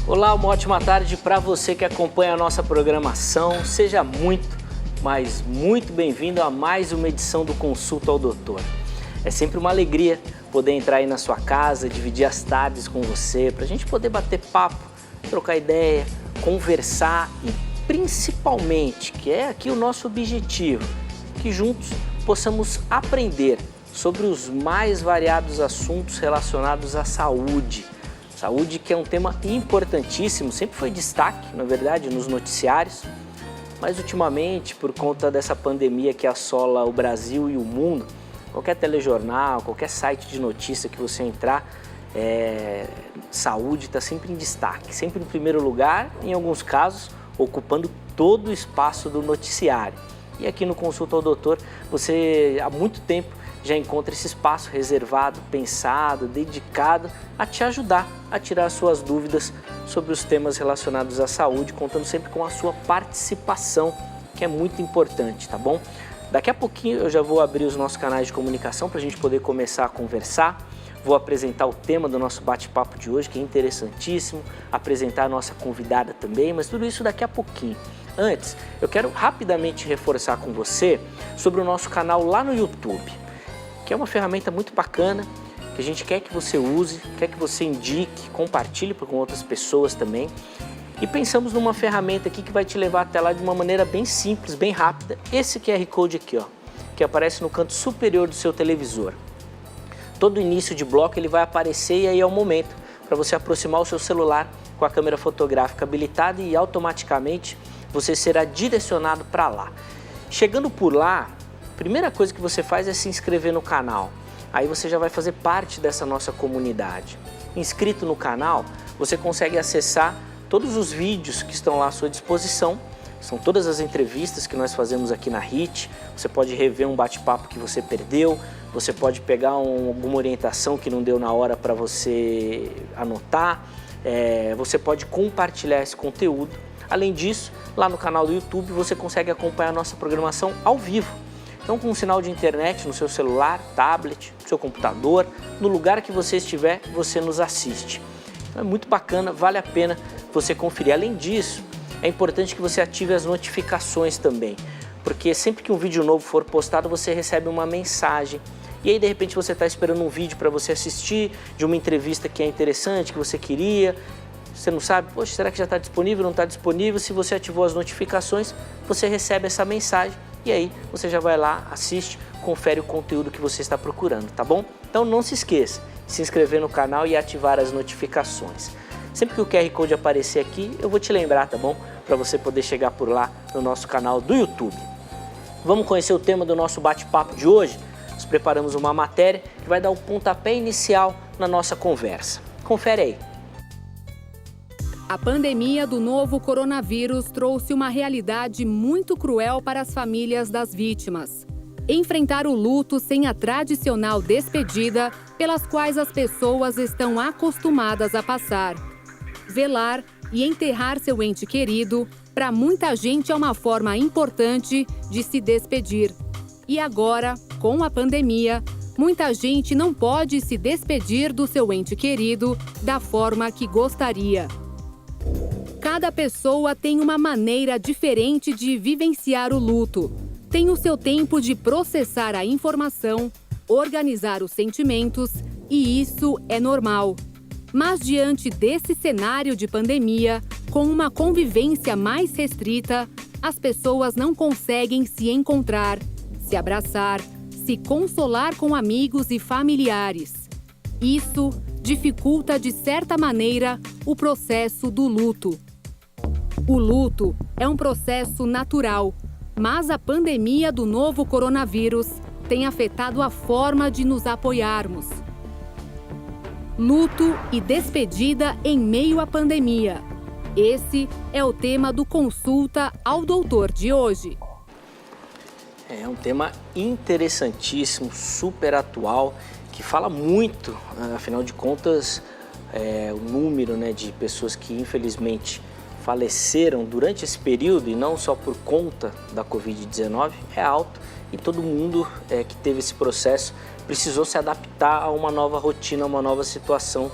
Olá, uma ótima tarde para você que acompanha a nossa programação. Seja muito, mas muito bem-vindo a mais uma edição do Consulta ao Doutor. É sempre uma alegria poder entrar aí na sua casa, dividir as tardes com você, para a gente poder bater papo, trocar ideia, conversar e principalmente, que é aqui o nosso objetivo, que juntos possamos aprender sobre os mais variados assuntos relacionados à saúde. Saúde que é um tema importantíssimo, sempre foi destaque, na verdade, nos noticiários, mas ultimamente, por conta dessa pandemia que assola o Brasil e o mundo, qualquer telejornal, qualquer site de notícia que você entrar, saúde está sempre em destaque, sempre em primeiro lugar, em alguns casos, ocupando todo o espaço do noticiário. E aqui no Consulta ao Doutor, você há muito tempo já encontra esse espaço reservado, pensado, dedicado a te ajudar a tirar as suas dúvidas sobre os temas relacionados à saúde, contando sempre com a sua participação, que é muito importante, tá bom? Daqui a pouquinho eu já vou abrir os nossos canais de comunicação para a gente poder começar a conversar. Vou apresentar o tema do nosso bate-papo de hoje, que é interessantíssimo, apresentar a nossa convidada também, mas tudo isso daqui a pouquinho. Antes, eu quero rapidamente reforçar com você sobre o nosso canal lá no YouTube, que é uma ferramenta muito bacana, que a gente quer que você use, quer que você indique, compartilhe com outras pessoas também. E pensamos numa ferramenta aqui que vai te levar até lá de uma maneira bem simples, bem rápida. Esse QR Code aqui, ó, que aparece no canto superior do seu televisor. Todo início de bloco ele vai aparecer e aí é o momento para você aproximar o seu celular com a câmera fotográfica habilitada e automaticamente você será direcionado para lá. Chegando por lá, a primeira coisa que você faz é se inscrever no canal. Aí você já vai fazer parte dessa nossa comunidade. Inscrito no canal, você consegue acessar todos os vídeos que estão lá à sua disposição. São todas as entrevistas que nós fazemos aqui na HIT. Você pode rever um bate-papo que você perdeu. Você pode pegar alguma orientação que não deu na hora para você anotar. Você pode compartilhar esse conteúdo. Além disso, lá no canal do YouTube você consegue acompanhar a nossa programação ao vivo. Então, com um sinal de internet no seu celular, tablet, no seu computador, no lugar que você estiver, você nos assiste. Então, é muito bacana, vale a pena você conferir. Além disso, é importante que você ative as notificações também, porque sempre que um vídeo novo for postado, você recebe uma mensagem. E aí, de repente, você está esperando um vídeo para você assistir, de uma entrevista que é interessante, que você queria. Você não sabe, poxa, será que já está disponível, não está disponível? Se você ativou as notificações, você recebe essa mensagem. E aí você já vai lá, assiste, confere o conteúdo que você está procurando, tá bom? Então não se esqueça de se inscrever no canal e ativar as notificações. Sempre que o QR Code aparecer aqui, eu vou te lembrar, tá bom? Para você poder chegar por lá no nosso canal do YouTube. Vamos conhecer o tema do nosso bate-papo de hoje? Nós preparamos uma matéria que vai dar o pontapé inicial na nossa conversa. Confere aí. A pandemia do novo coronavírus trouxe uma realidade muito cruel para as famílias das vítimas. Enfrentar o luto sem a tradicional despedida pelas quais as pessoas estão acostumadas a passar. Velar e enterrar seu ente querido, para muita gente é uma forma importante de se despedir. E agora, com a pandemia, muita gente não pode se despedir do seu ente querido da forma que gostaria. Cada pessoa tem uma maneira diferente de vivenciar o luto. Tem o seu tempo de processar a informação, organizar os sentimentos, e isso é normal. Mas diante desse cenário de pandemia, com uma convivência mais restrita, as pessoas não conseguem se encontrar, se abraçar, se consolar com amigos e familiares. Isso dificulta, de certa maneira, o processo do luto. O luto é um processo natural, mas a pandemia do novo coronavírus tem afetado a forma de nos apoiarmos. Luto e despedida em meio à pandemia. Esse é o tema do Consulta ao Doutor de hoje. É um tema interessantíssimo, super atual, que fala muito, afinal de contas, o número, de pessoas que infelizmente faleceram durante esse período, e não só por conta da Covid-19, é alto, e todo mundo que teve esse processo precisou se adaptar a uma nova rotina, a uma nova situação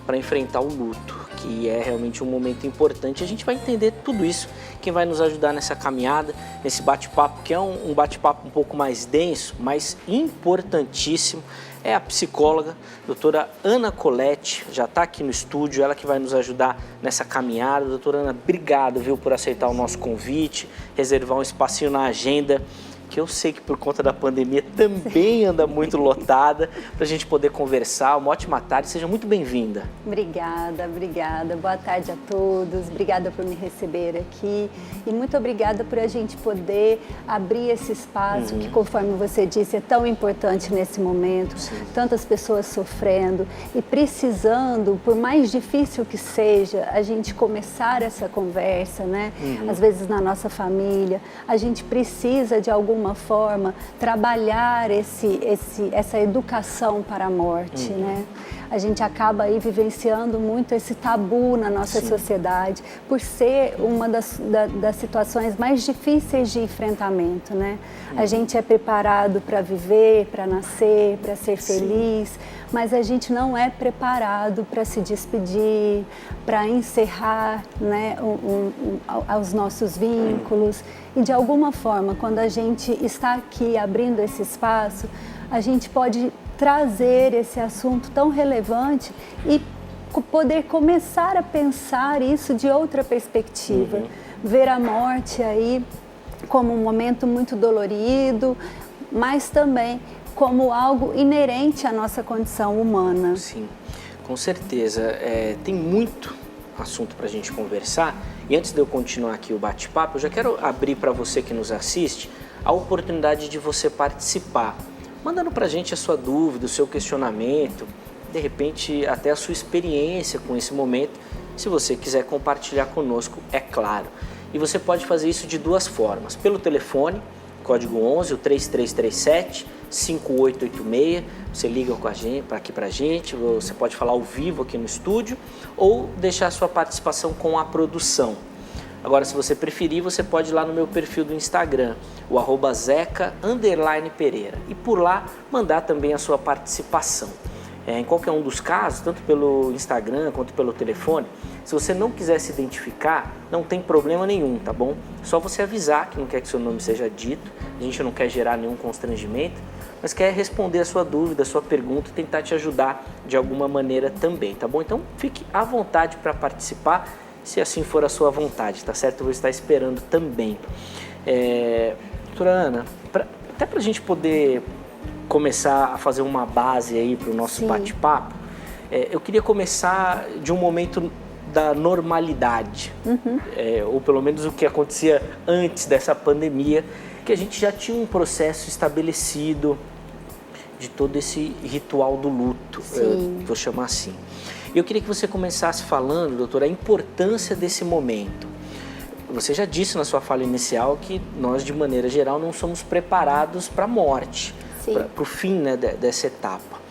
para enfrentar o luto, que é realmente um momento importante. A gente vai entender tudo isso. Quem vai nos ajudar nessa caminhada, nesse bate-papo, que é um bate-papo um pouco mais denso, mas importantíssimo, é a psicóloga, doutora Ana Colette, já está aqui no estúdio, ela que vai nos ajudar nessa caminhada. Doutora Ana, obrigado, viu, por aceitar o nosso convite, reservar um espacinho na agenda, que eu sei que por conta da pandemia também anda muito lotada, para a gente poder conversar. Uma ótima tarde, seja muito bem-vinda. Obrigada, obrigada. Boa tarde a todos. Obrigada por me receber aqui e muito obrigada por a gente poder abrir esse espaço que, conforme você disse, é tão importante nesse momento. Sim. Tantas pessoas sofrendo e precisando, por mais difícil que seja, a gente começar essa conversa, né? Às vezes na nossa família, a gente precisa de alguma forma trabalhar essa educação para a morte, né? A gente acaba aí vivenciando muito esse tabu na nossa sociedade, por ser uma das situações mais difíceis de enfrentamento, né? A gente é preparado para viver, para nascer, para ser feliz, mas a gente não é preparado para se despedir, para encerrar, né, os nossos vínculos. E de alguma forma, quando a gente está aqui abrindo esse espaço, a gente pode trazer esse assunto tão relevante e poder começar a pensar isso de outra perspectiva. Ver a morte aí como um momento muito dolorido, mas também como algo inerente à nossa condição humana. Sim, com certeza. Tem muito assunto para a gente conversar. E antes de eu continuar aqui o bate-papo, eu já quero abrir para você que nos assiste a oportunidade de você participar, mandando para a gente a sua dúvida, o seu questionamento, de repente até a sua experiência com esse momento, se você quiser compartilhar conosco, é claro. E você pode fazer isso de duas formas, pelo telefone, código 11, o 3337 5886, você liga com a gente, aqui pra gente, você pode falar ao vivo aqui no estúdio ou deixar a sua participação com a produção. Agora, se você preferir, você pode ir lá no meu perfil do Instagram, o @zeca_pereira, e por lá mandar também a sua participação. Em qualquer um dos casos, tanto pelo Instagram quanto pelo telefone, se você não quiser se identificar, não tem problema nenhum, tá bom? Só você avisar que não quer que seu nome seja dito, a gente não quer gerar nenhum constrangimento, mas quer responder a sua dúvida, a sua pergunta e tentar te ajudar de alguma maneira também, tá bom? Então fique à vontade para participar, se assim for a sua vontade, tá certo? Eu vou estar esperando também. Doutora Ana, até para a gente poder começar a fazer uma base aí para o nosso bate-papo, eu queria começar de um momento da normalidade, ou pelo menos o que acontecia antes dessa pandemia, que a gente já tinha um processo estabelecido de todo esse ritual do luto, vou chamar assim. E eu queria que você começasse falando, doutora, a importância desse momento. Você já disse na sua fala inicial que nós, de maneira geral, não somos preparados para a morte, para o fim, né, dessa etapa.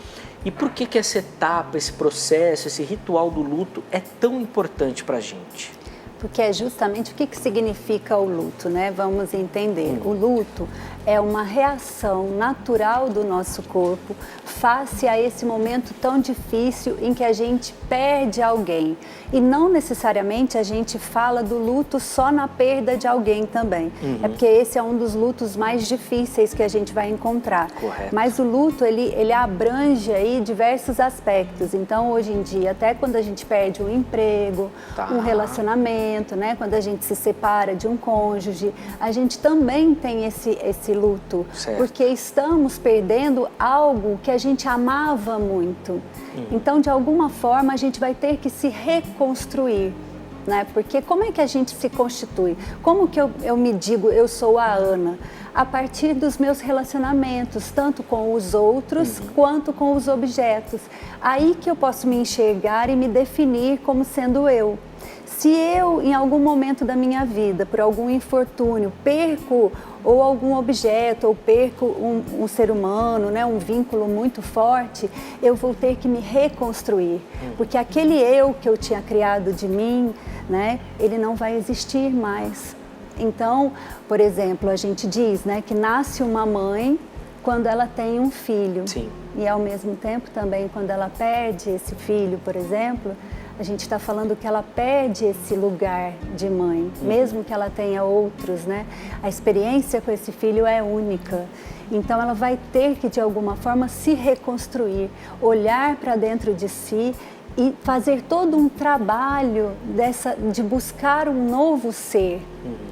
E por que essa etapa, esse processo, esse ritual do luto é tão importante para a gente? Porque é justamente o que significa o luto, né? Vamos entender. O luto é uma reação natural do nosso corpo face a esse momento tão difícil em que a gente perde alguém. E não necessariamente a gente fala do luto só na perda de alguém também. É porque esse é um dos lutos mais difíceis que a gente vai encontrar. Correto. Mas o luto, ele abrange aí diversos aspectos. Então, hoje em dia, até quando a gente perde um emprego, um relacionamento, né? Quando a gente se separa de um cônjuge, a gente também tem esse luto, porque estamos perdendo algo que a gente amava muito. Então, de alguma forma, a gente vai ter que se reconstruir, né? Porque como é que a gente se constitui? Como que eu me digo, eu sou a Ana? A partir dos meus relacionamentos, tanto com os outros quanto com os objetos. Aí que eu posso me enxergar e me definir como sendo eu. Se eu, em algum momento da minha vida, por algum infortúnio, perco ou algum objeto, ou perco um ser humano, né, um vínculo muito forte, eu vou ter que me reconstruir. Porque aquele eu que eu tinha criado de mim, né, ele não vai existir mais. Então, por exemplo, a gente diz, né, que nasce uma mãe quando ela tem um filho. Sim. E ao mesmo tempo também quando ela perde esse filho, por exemplo, a gente está falando que ela perde esse lugar de mãe, mesmo que ela tenha outros, né? A experiência com esse filho é única. Então ela vai ter que de alguma forma se reconstruir, olhar para dentro de si e fazer todo um trabalho de buscar um novo ser,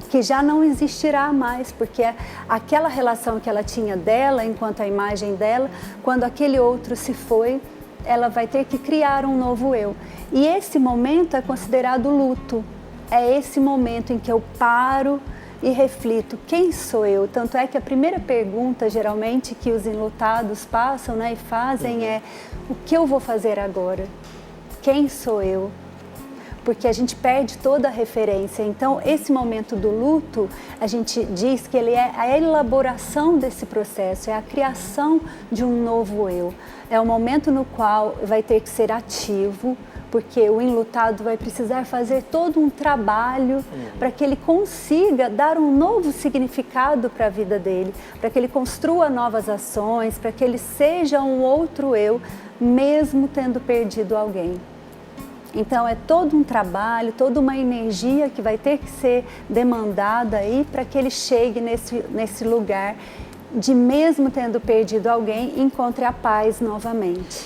que já não existirá mais, porque aquela relação que ela tinha dela, enquanto a imagem dela, quando aquele outro se foi, ela vai ter que criar um novo eu. E esse momento é considerado luto. É esse momento em que eu paro e reflito, quem sou eu? Tanto é que a primeira pergunta, geralmente, que os enlutados passam, né, e fazem é, o que eu vou fazer agora? Quem sou eu? Porque a gente perde toda a referência. Então, esse momento do luto, a gente diz que ele é a elaboração desse processo, é a criação de um novo eu. É o momento no qual vai ter que ser ativo, porque o enlutado vai precisar fazer todo um trabalho para que ele consiga dar um novo significado para a vida dele, para que ele construa novas ações, para que ele seja um outro eu, mesmo tendo perdido alguém. Então é todo um trabalho, toda uma energia que vai ter que ser demandada aí para que ele chegue nesse lugar de, mesmo tendo perdido alguém, encontre a paz novamente.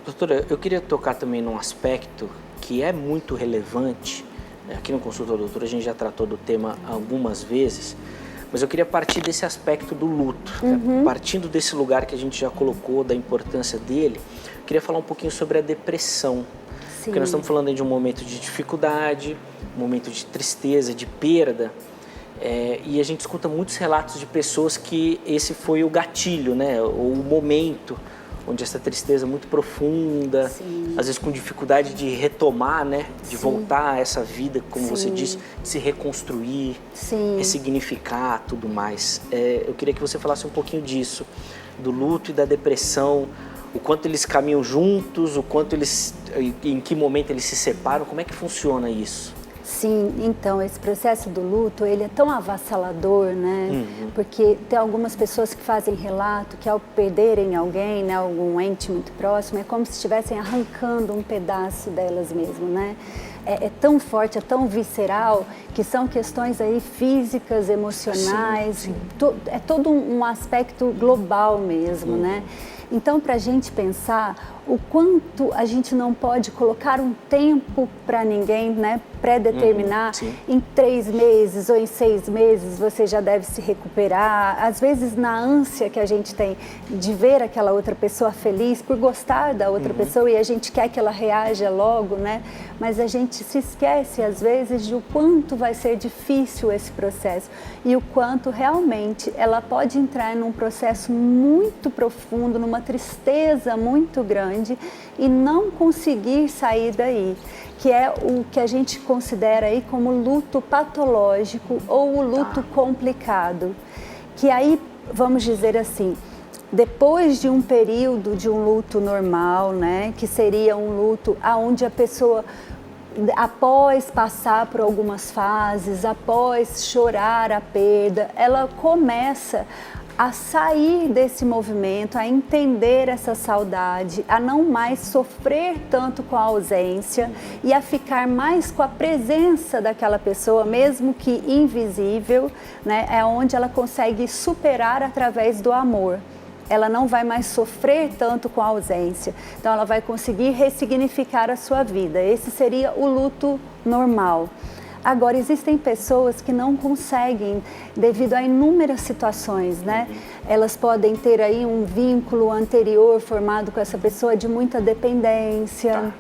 Doutora, eu queria tocar também num aspecto que é muito relevante. Aqui no Consultório Doutora a gente já tratou do tema algumas vezes, mas eu queria partir desse aspecto do luto. Partindo desse lugar que a gente já colocou, da importância dele, eu queria falar um pouquinho sobre a depressão. Sim. Porque nós estamos falando aí de um momento de dificuldade, um momento de tristeza, de perda, e a gente escuta muitos relatos de pessoas que esse foi o gatilho, né? Ou o momento onde essa tristeza muito profunda, Sim. às vezes com dificuldade de retomar, né? De Sim. voltar a essa vida, como Sim. você disse, de se reconstruir, Sim. ressignificar tudo mais. Eu queria que você falasse um pouquinho disso, do luto e da depressão, o quanto eles caminham juntos, em que momento eles se separam, como é que funciona isso? Sim, então esse processo do luto, ele é tão avassalador, né? Porque tem algumas pessoas que fazem relato que ao perderem alguém, né, algum ente muito próximo, é como se estivessem arrancando um pedaço delas mesmo, né? É tão forte, é tão visceral, que são questões aí físicas, emocionais, sim. É todo um aspecto global mesmo, né? Então, para a gente pensar o quanto a gente não pode colocar um tempo para ninguém, né, pré-determinar, em 3 meses ou em 6 meses você já deve se recuperar. Às vezes, na ânsia que a gente tem de ver aquela outra pessoa feliz, por gostar da outra pessoa, e a gente quer que ela reaja logo, né? Mas a gente se esquece, às vezes, de o quanto vai ser difícil esse processo e o quanto realmente ela pode entrar num processo muito profundo, numa tristeza muito grande e não conseguir sair daí, que é o que a gente considera aí como luto patológico ou o luto complicado, que aí, vamos dizer assim, depois de um período de um luto normal, né, que seria um luto onde a pessoa, após passar por algumas fases, após chorar a perda, ela começa a sair desse movimento, a entender essa saudade, a não mais sofrer tanto com a ausência e a ficar mais com a presença daquela pessoa, mesmo que invisível, né? É onde ela consegue superar através do amor. Ela não vai mais sofrer tanto com a ausência, então ela vai conseguir ressignificar a sua vida. Esse seria o luto normal. Agora, existem pessoas que não conseguem devido a inúmeras situações, né? Elas podem ter aí um vínculo anterior formado com essa pessoa de muita dependência.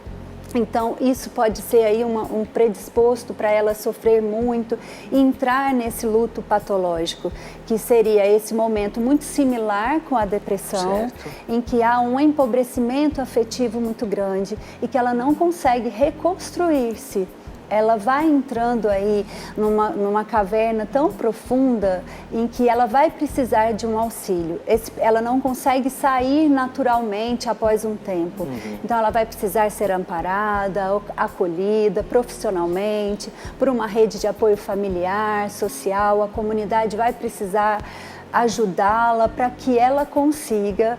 Então, isso pode ser aí um predisposto para ela sofrer muito e entrar nesse luto patológico, que seria esse momento muito similar com a depressão, em que há um empobrecimento afetivo muito grande e que ela não consegue reconstruir-se. Ela vai entrando aí numa caverna tão profunda em que ela vai precisar de um auxílio. Ela não consegue sair naturalmente após um tempo. Então ela vai precisar ser amparada, acolhida profissionalmente, por uma rede de apoio familiar, social. A comunidade vai precisar ajudá-la para que ela consiga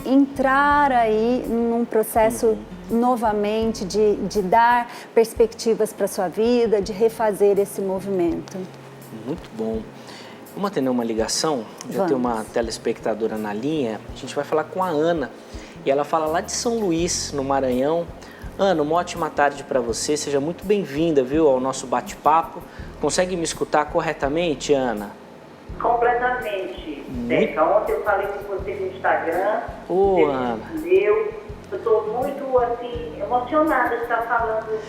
entrar aí num processo novamente de dar perspectivas para a sua vida, de refazer esse movimento. Muito bom. Vamos atender uma ligação? Já tem uma telespectadora na linha. A gente vai falar com a Ana. E ela fala lá de São Luís, no Maranhão. Ana, uma ótima tarde para você. Seja muito bem-vinda, viu, ao nosso bate-papo. Consegue me escutar corretamente, Ana? Completamente, Zeca. Ontem eu falei com você no Instagram. Ana. Eu estou muito, assim, emocionada de estar falando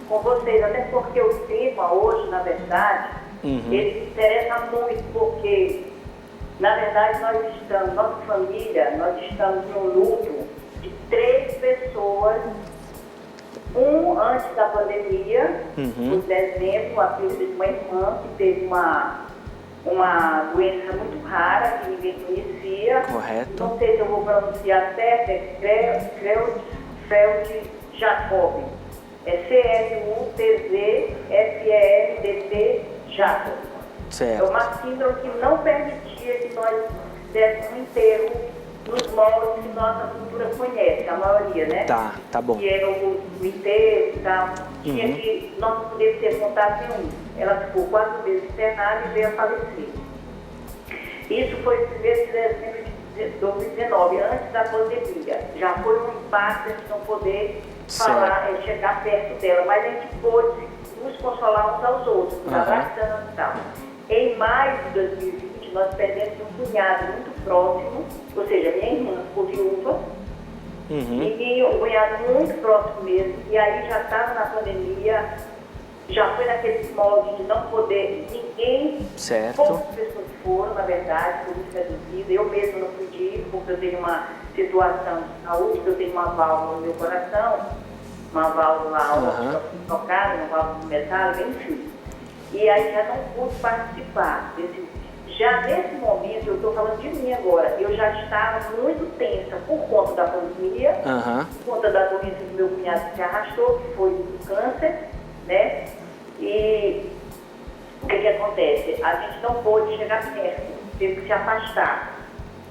com vocês, até porque o tema hoje, na verdade, ele me interessa muito, porque, na verdade, nossa família, nós estamos no luto de 3 pessoas. Um antes da pandemia, por exemplo, a filha de uma irmã que teve uma doença muito rara que ninguém conhecia. Correto. Não sei se eu vou pronunciar certo, é Creutzfeldt Jakob. É CRUTZFELDT Jakob. Certo. É uma síndrome que não permitia que nós fizéssemos um enterro nos moldes que nossa cultura conhece, a maioria, né? Tá bom. Que era o enterro e tal. Tinha que não poder ser contato nenhum. Ela ficou 4 meses internada e veio a falecer. Isso foi em 1º de dezembro de 2019, antes da pandemia. Já foi um impacto de não poder falar, chegar perto dela, mas a gente pôde nos consolar uns aos outros, nos abraçando e tal. Em maio de 2020, nós perdemos um cunhado muito próximo, ou seja, minha irmã ficou viúva, e um cunhado muito próximo mesmo, e aí já estava na pandemia, já foi naquele molde de não poder, ninguém, poucas pessoas foram, na verdade, por isso reduzido, eu mesmo não pude ir, porque eu tenho uma situação de saúde, eu tenho uma válvula no meu coração, uma válvula tocada, uma válvula metálica, enfim. E aí já não pude participar desse. Já nesse momento, eu estou falando de mim agora, eu já estava muito tensa por conta da pandemia, por conta da doença do meu cunhado que se arrastou, que foi o câncer, né? E o que acontece? A gente não pôde chegar perto, teve que se afastar,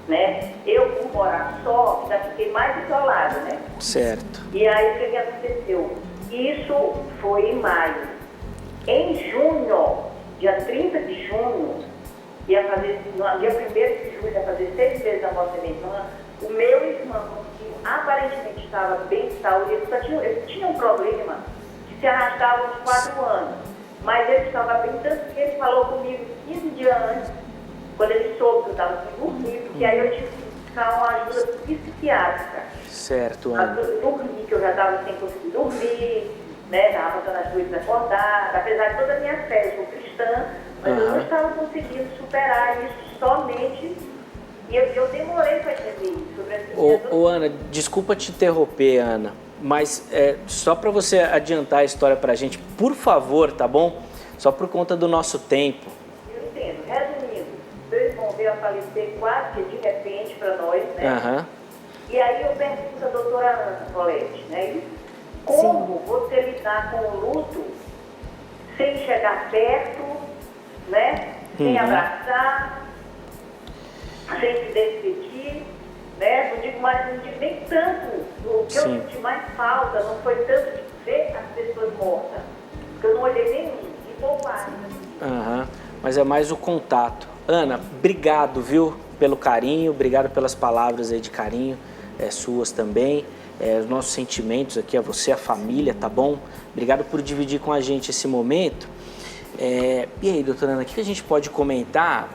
né? Eu, por morar só, ainda fiquei mais isolada, né? Certo. E aí, o que aconteceu? Isso foi em maio. Em junho, dia 30 de junho, dia 1º de julho, ia fazer 6 meses da morte da minha irmã, o meu irmão, que aparentemente estava bem de saúde, ele tinha um problema que se arrastava uns 4 anos, mas ele estava bem, tanto que ele falou comigo 15 dias antes, quando ele soube que eu estava sem dormir, porque aí eu tive que buscar uma ajuda psiquiátrica. Certo, Ana. Dormir, que eu já estava sem conseguir dormir, né? Estava passando as noites acordada, apesar de toda a minha fé, eu sou cristã, mas eu não estava conseguindo superar isso somente, e eu demorei para entender isso. Ana, desculpa te interromper, Ana, mas só para você adiantar a história para a gente, por favor, tá bom? Só por conta do nosso tempo. Eu entendo. Resumindo, meu irmão veio a falecer quase que de repente para nós, né? E aí eu pergunto à doutora Ana Colete, né? Como você lidar com o luto sem chegar perto, né? Sem abraçar, sem se despedir, né? Não digo nem tanto, o que eu senti mais falta não foi tanto de ver as pessoas mortas, porque eu não olhei nenhum, e pouparam. Mas é mais o contato. Ana, obrigado, viu, pelo carinho, obrigado pelas palavras aí de carinho, suas também. Os nossos sentimentos aqui a você, a família, tá bom? Obrigado por dividir com a gente esse momento. E aí, doutora Ana, o que a gente pode comentar?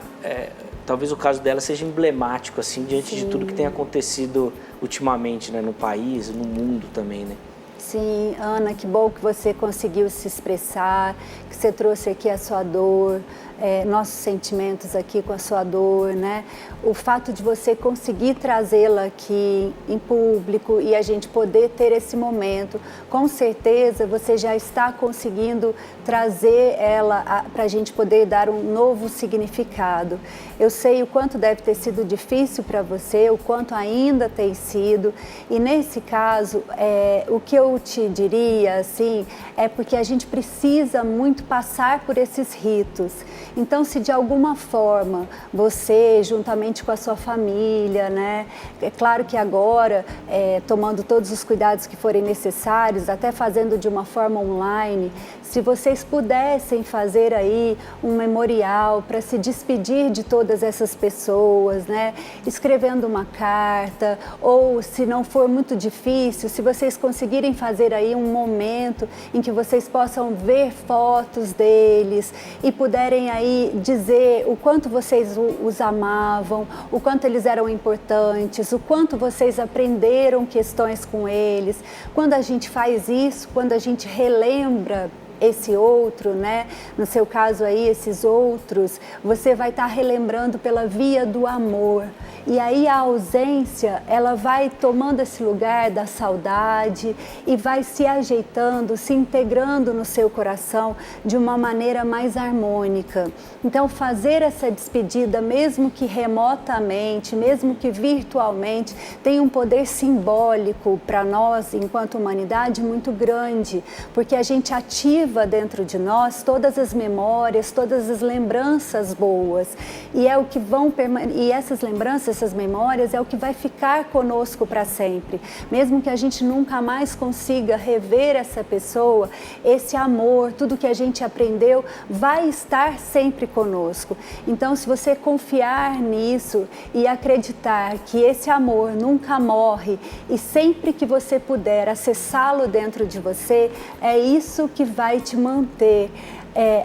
Talvez o caso dela seja emblemático, assim, diante de tudo que tem acontecido ultimamente, né, no país, no mundo também, né? Sim, Ana, que bom que você conseguiu se expressar, que você trouxe aqui a sua dor, nossos sentimentos aqui com a sua dor, né? O fato de você conseguir trazê-la aqui em público e a gente poder ter esse momento, com certeza você já está conseguindo trazer ela para a gente poder dar um novo significado. Eu sei o quanto deve ter sido difícil para você, o quanto ainda tem sido, e nesse caso, o que eu te diria, assim, é porque a gente precisa muito passar por esses ritos. Então, se de alguma forma você, juntamente com a sua família, né, é claro que agora, tomando todos os cuidados que forem necessários, até fazendo de uma forma online, se vocês pudessem fazer aí um memorial para se despedir de todas essas pessoas, né, escrevendo uma carta, ou se não for muito difícil, se vocês conseguirem fazer aí um momento em que vocês possam ver fotos deles e puderem aí dizer o quanto vocês os amavam, o quanto eles eram importantes, o quanto vocês aprenderam questões com eles. Quando a gente faz isso, quando a gente relembra esse outro, né? No seu caso aí, esses outros, você vai estar relembrando pela via do amor. E aí a ausência, ela vai tomando esse lugar da saudade e vai se ajeitando, se integrando no seu coração de uma maneira mais harmônica. Então, fazer essa despedida, mesmo que remotamente, mesmo que virtualmente, tem um poder simbólico para nós, enquanto humanidade, muito grande, porque a gente ativa dentro de nós todas as memórias, todas as lembranças boas. E é o que e essas lembranças, essas memórias, é o que vai ficar conosco para sempre. Mesmo que a gente nunca mais consiga rever essa pessoa, esse amor, tudo que a gente aprendeu, vai estar sempre conosco. Então, se você confiar nisso e acreditar que esse amor nunca morre e sempre que você puder acessá-lo dentro de você, é isso que vai te manter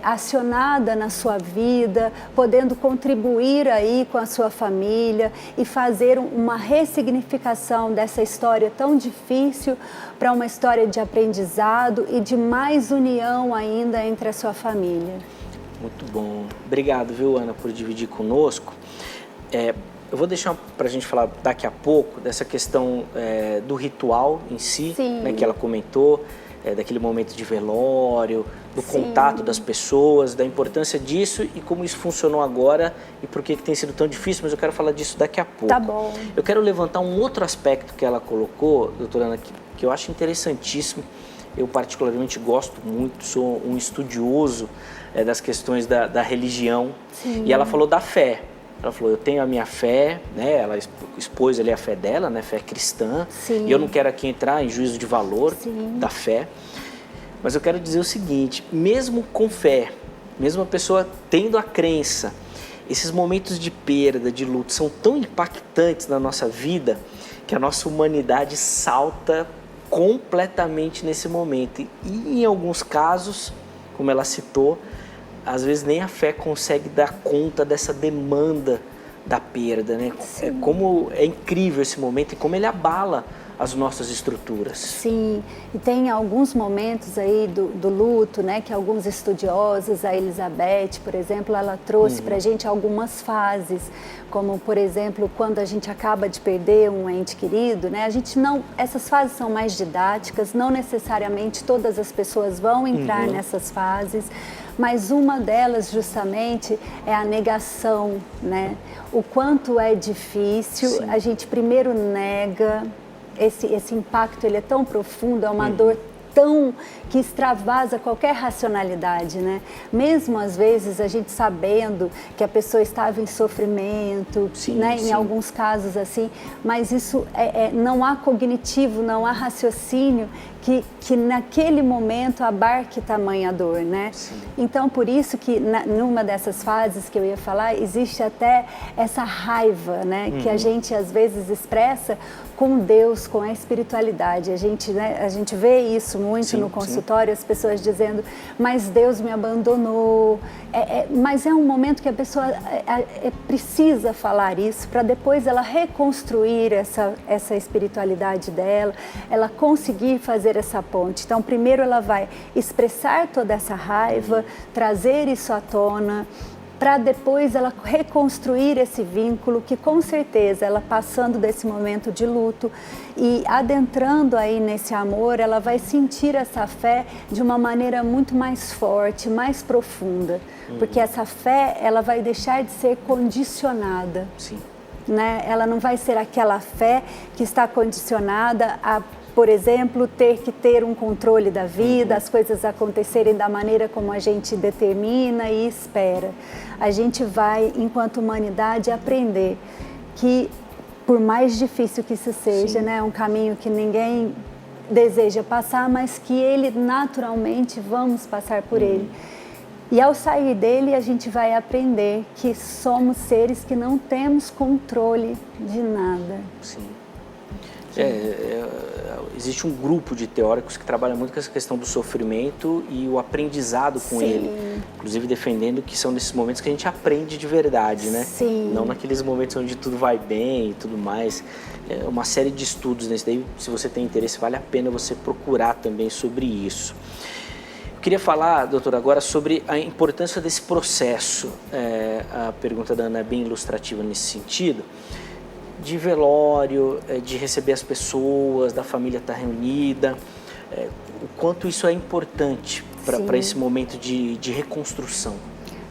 acionada na sua vida, podendo contribuir aí com a sua família e fazer uma ressignificação dessa história tão difícil para uma história de aprendizado e de mais união ainda entre a sua família. Muito bom. Obrigado, viu, Ana, por dividir conosco. Eu vou deixar para a gente falar daqui a pouco dessa questão do ritual em si, né, que ela comentou, daquele momento de velório, do contato das pessoas, da importância disso e como isso funcionou agora e por que tem sido tão difícil, mas eu quero falar disso daqui a pouco. Tá bom. Eu quero levantar um outro aspecto que ela colocou, doutora Ana, que eu acho interessantíssimo. Eu particularmente gosto muito, sou um estudioso das questões da religião. Sim. E ela falou da fé. Ela falou, eu tenho a minha fé, né? Ela expôs ali a fé dela, né? Fé cristã. Sim. E eu não quero aqui entrar em juízo de valor da fé. Mas eu quero dizer o seguinte, mesmo com fé, mesmo a pessoa tendo a crença, esses momentos de perda, de luto, são tão impactantes na nossa vida que a nossa humanidade salta completamente nesse momento. E em alguns casos, como ela citou, às vezes nem a fé consegue dar conta dessa demanda da perda, né? Como é incrível esse momento e como ele abala as nossas estruturas. Sim, e tem alguns momentos aí do luto, né, que alguns estudiosos, a Elizabeth, por exemplo, ela trouxe para a gente algumas fases, como, por exemplo, quando a gente acaba de perder um ente querido, né, essas fases são mais didáticas, não necessariamente todas as pessoas vão entrar nessas fases, mas uma delas justamente é a negação, né, o quanto é difícil, a gente primeiro nega. Esse impacto, ele é tão profundo, é uma dor tão que extravasa qualquer racionalidade, né? Mesmo às vezes a gente sabendo que a pessoa estava em sofrimento, né? Em alguns casos assim, mas isso não há cognitivo, não há raciocínio que naquele momento abarque tamanha dor, né? Então, por isso que numa dessas fases que eu ia falar, existe até essa raiva, né? Que a gente às vezes expressa com Deus, com a espiritualidade. A gente vê isso muito no consultório, as pessoas dizendo, mas Deus me abandonou. Mas é um momento que a pessoa precisa falar isso para depois ela reconstruir essa espiritualidade dela, ela conseguir fazer essa ponte. Então, primeiro ela vai expressar toda essa raiva, trazer isso à tona, para depois ela reconstruir esse vínculo que, com certeza, ela passando desse momento de luto e adentrando aí nesse amor, ela vai sentir essa fé de uma maneira muito mais forte, mais profunda, porque essa fé, ela vai deixar de ser condicionada. Né? Ela não vai ser aquela fé que está condicionada a por exemplo, ter que ter um controle da vida, as coisas acontecerem da maneira como a gente determina e espera. A gente vai, enquanto humanidade, aprender que, por mais difícil que isso seja, né, é um caminho que ninguém deseja passar, mas que ele naturalmente vamos passar por ele. E ao sair dele, a gente vai aprender que somos seres que não temos controle de nada. Sim. Existe um grupo de teóricos que trabalha muito com essa questão do sofrimento e o aprendizado com ele. Inclusive defendendo que são nesses momentos que a gente aprende de verdade, né? Sim. Não naqueles momentos onde tudo vai bem e tudo mais. É uma série de estudos nesse daí, se você tem interesse, vale a pena você procurar também sobre isso. Eu queria falar, doutora, agora sobre a importância desse processo. A pergunta da Ana é bem ilustrativa nesse sentido. De velório, de receber as pessoas, da família estar reunida, o quanto isso é importante para esse momento de reconstrução.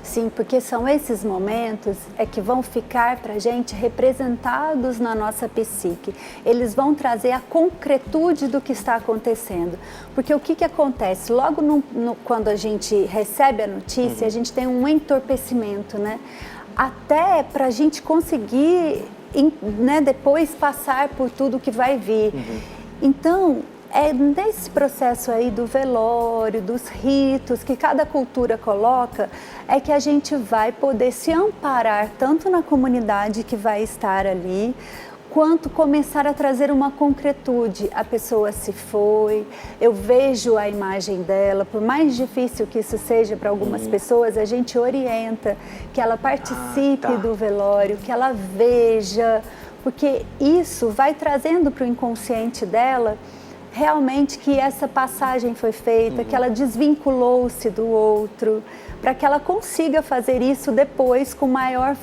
Sim, porque são esses momentos que vão ficar para a gente representados na nossa psique. Eles vão trazer a concretude do que está acontecendo. Porque o que acontece? Logo quando a gente recebe a notícia, a gente tem um entorpecimento, né? Até para a gente conseguir, né, depois passar por tudo que vai vir. Então, é nesse processo aí do velório, dos ritos que cada cultura coloca, é que a gente vai poder se amparar tanto na comunidade que vai estar ali, quanto começar a trazer uma concretude. A pessoa se foi, eu vejo a imagem dela, por mais difícil que isso seja para algumas pessoas, a gente orienta que ela participe do velório, que ela veja, porque isso vai trazendo para o inconsciente dela realmente que essa passagem foi feita, que ela desvinculou-se do outro, para que ela consiga fazer isso depois com maior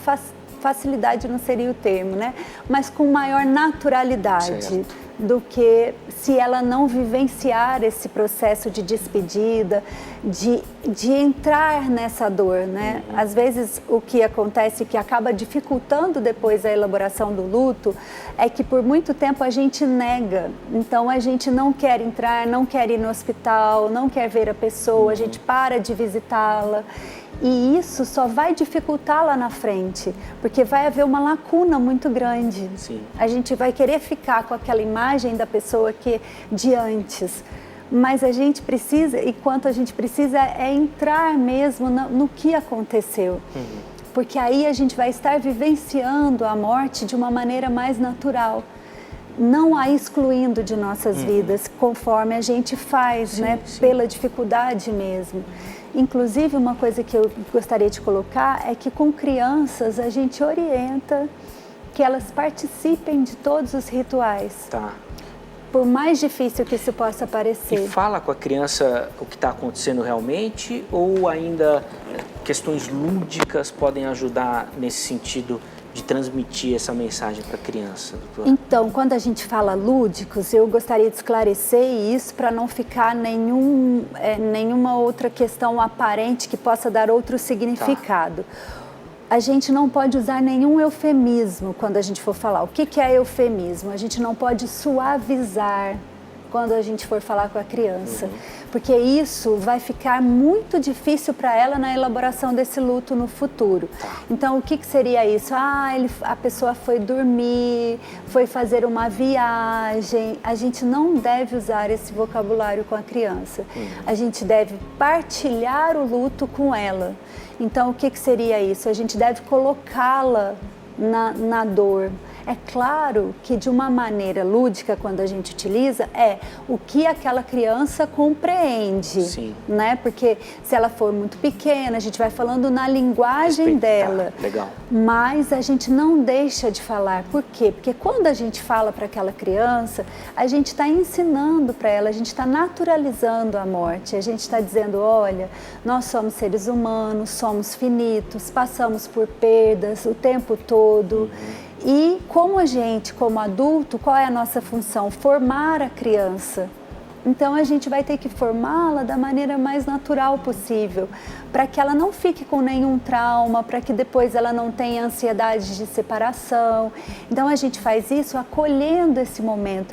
facilidade, não seria o termo, né? Mas com maior naturalidade do que se ela não vivenciar esse processo de despedida, de entrar nessa dor, né? Às vezes o que acontece, que acaba dificultando depois a elaboração do luto, é que por muito tempo a gente nega. Então a gente não quer entrar, não quer ir no hospital, não quer ver a pessoa, a gente para de visitá-la. E isso só vai dificultar lá na frente, porque vai haver uma lacuna muito grande. A gente vai querer ficar com aquela imagem da pessoa que de antes, mas a gente precisa, e quanto a gente precisa é entrar mesmo no que aconteceu. Porque aí a gente vai estar vivenciando a morte de uma maneira mais natural, não a excluindo de nossas vidas, conforme a gente faz, né, pela dificuldade mesmo. Inclusive, uma coisa que eu gostaria de colocar é que com crianças a gente orienta que elas participem de todos os rituais. Por mais difícil que isso possa parecer. E fala com a criança o que está acontecendo realmente, ou ainda questões lúdicas podem ajudar nesse sentido de transmitir essa mensagem para a criança, doutora? Então, quando a gente fala lúdicos, eu gostaria de esclarecer isso para não ficar nenhuma outra questão aparente que possa dar outro significado. A gente não pode usar nenhum eufemismo quando a gente for falar. O que é eufemismo? A gente não pode suavizar quando a gente for falar com a criança, porque isso vai ficar muito difícil para ela na elaboração desse luto no futuro. Então, o que seria isso? A pessoa foi dormir, foi fazer uma viagem. A gente não deve usar esse vocabulário com a criança. A gente deve partilhar o luto com ela. Então, o que seria isso? A gente deve colocá-la na dor. É claro que de uma maneira lúdica, quando a gente utiliza, é o que aquela criança compreende, né? Porque se ela for muito pequena, a gente vai falando na linguagem dela. Legal. Mas a gente não deixa de falar. Por quê? Porque quando a gente fala para aquela criança, a gente está ensinando para ela, a gente está naturalizando a morte. A gente está dizendo, olha, nós somos seres humanos, somos finitos, passamos por perdas o tempo todo. E como a gente, como adulto, qual é a nossa função? Formar a criança Então a gente vai ter que formá-la da maneira mais natural possível, para que ela não fique com nenhum trauma, para que depois ela não tenha ansiedade de separação. Então a gente faz isso acolhendo esse momento.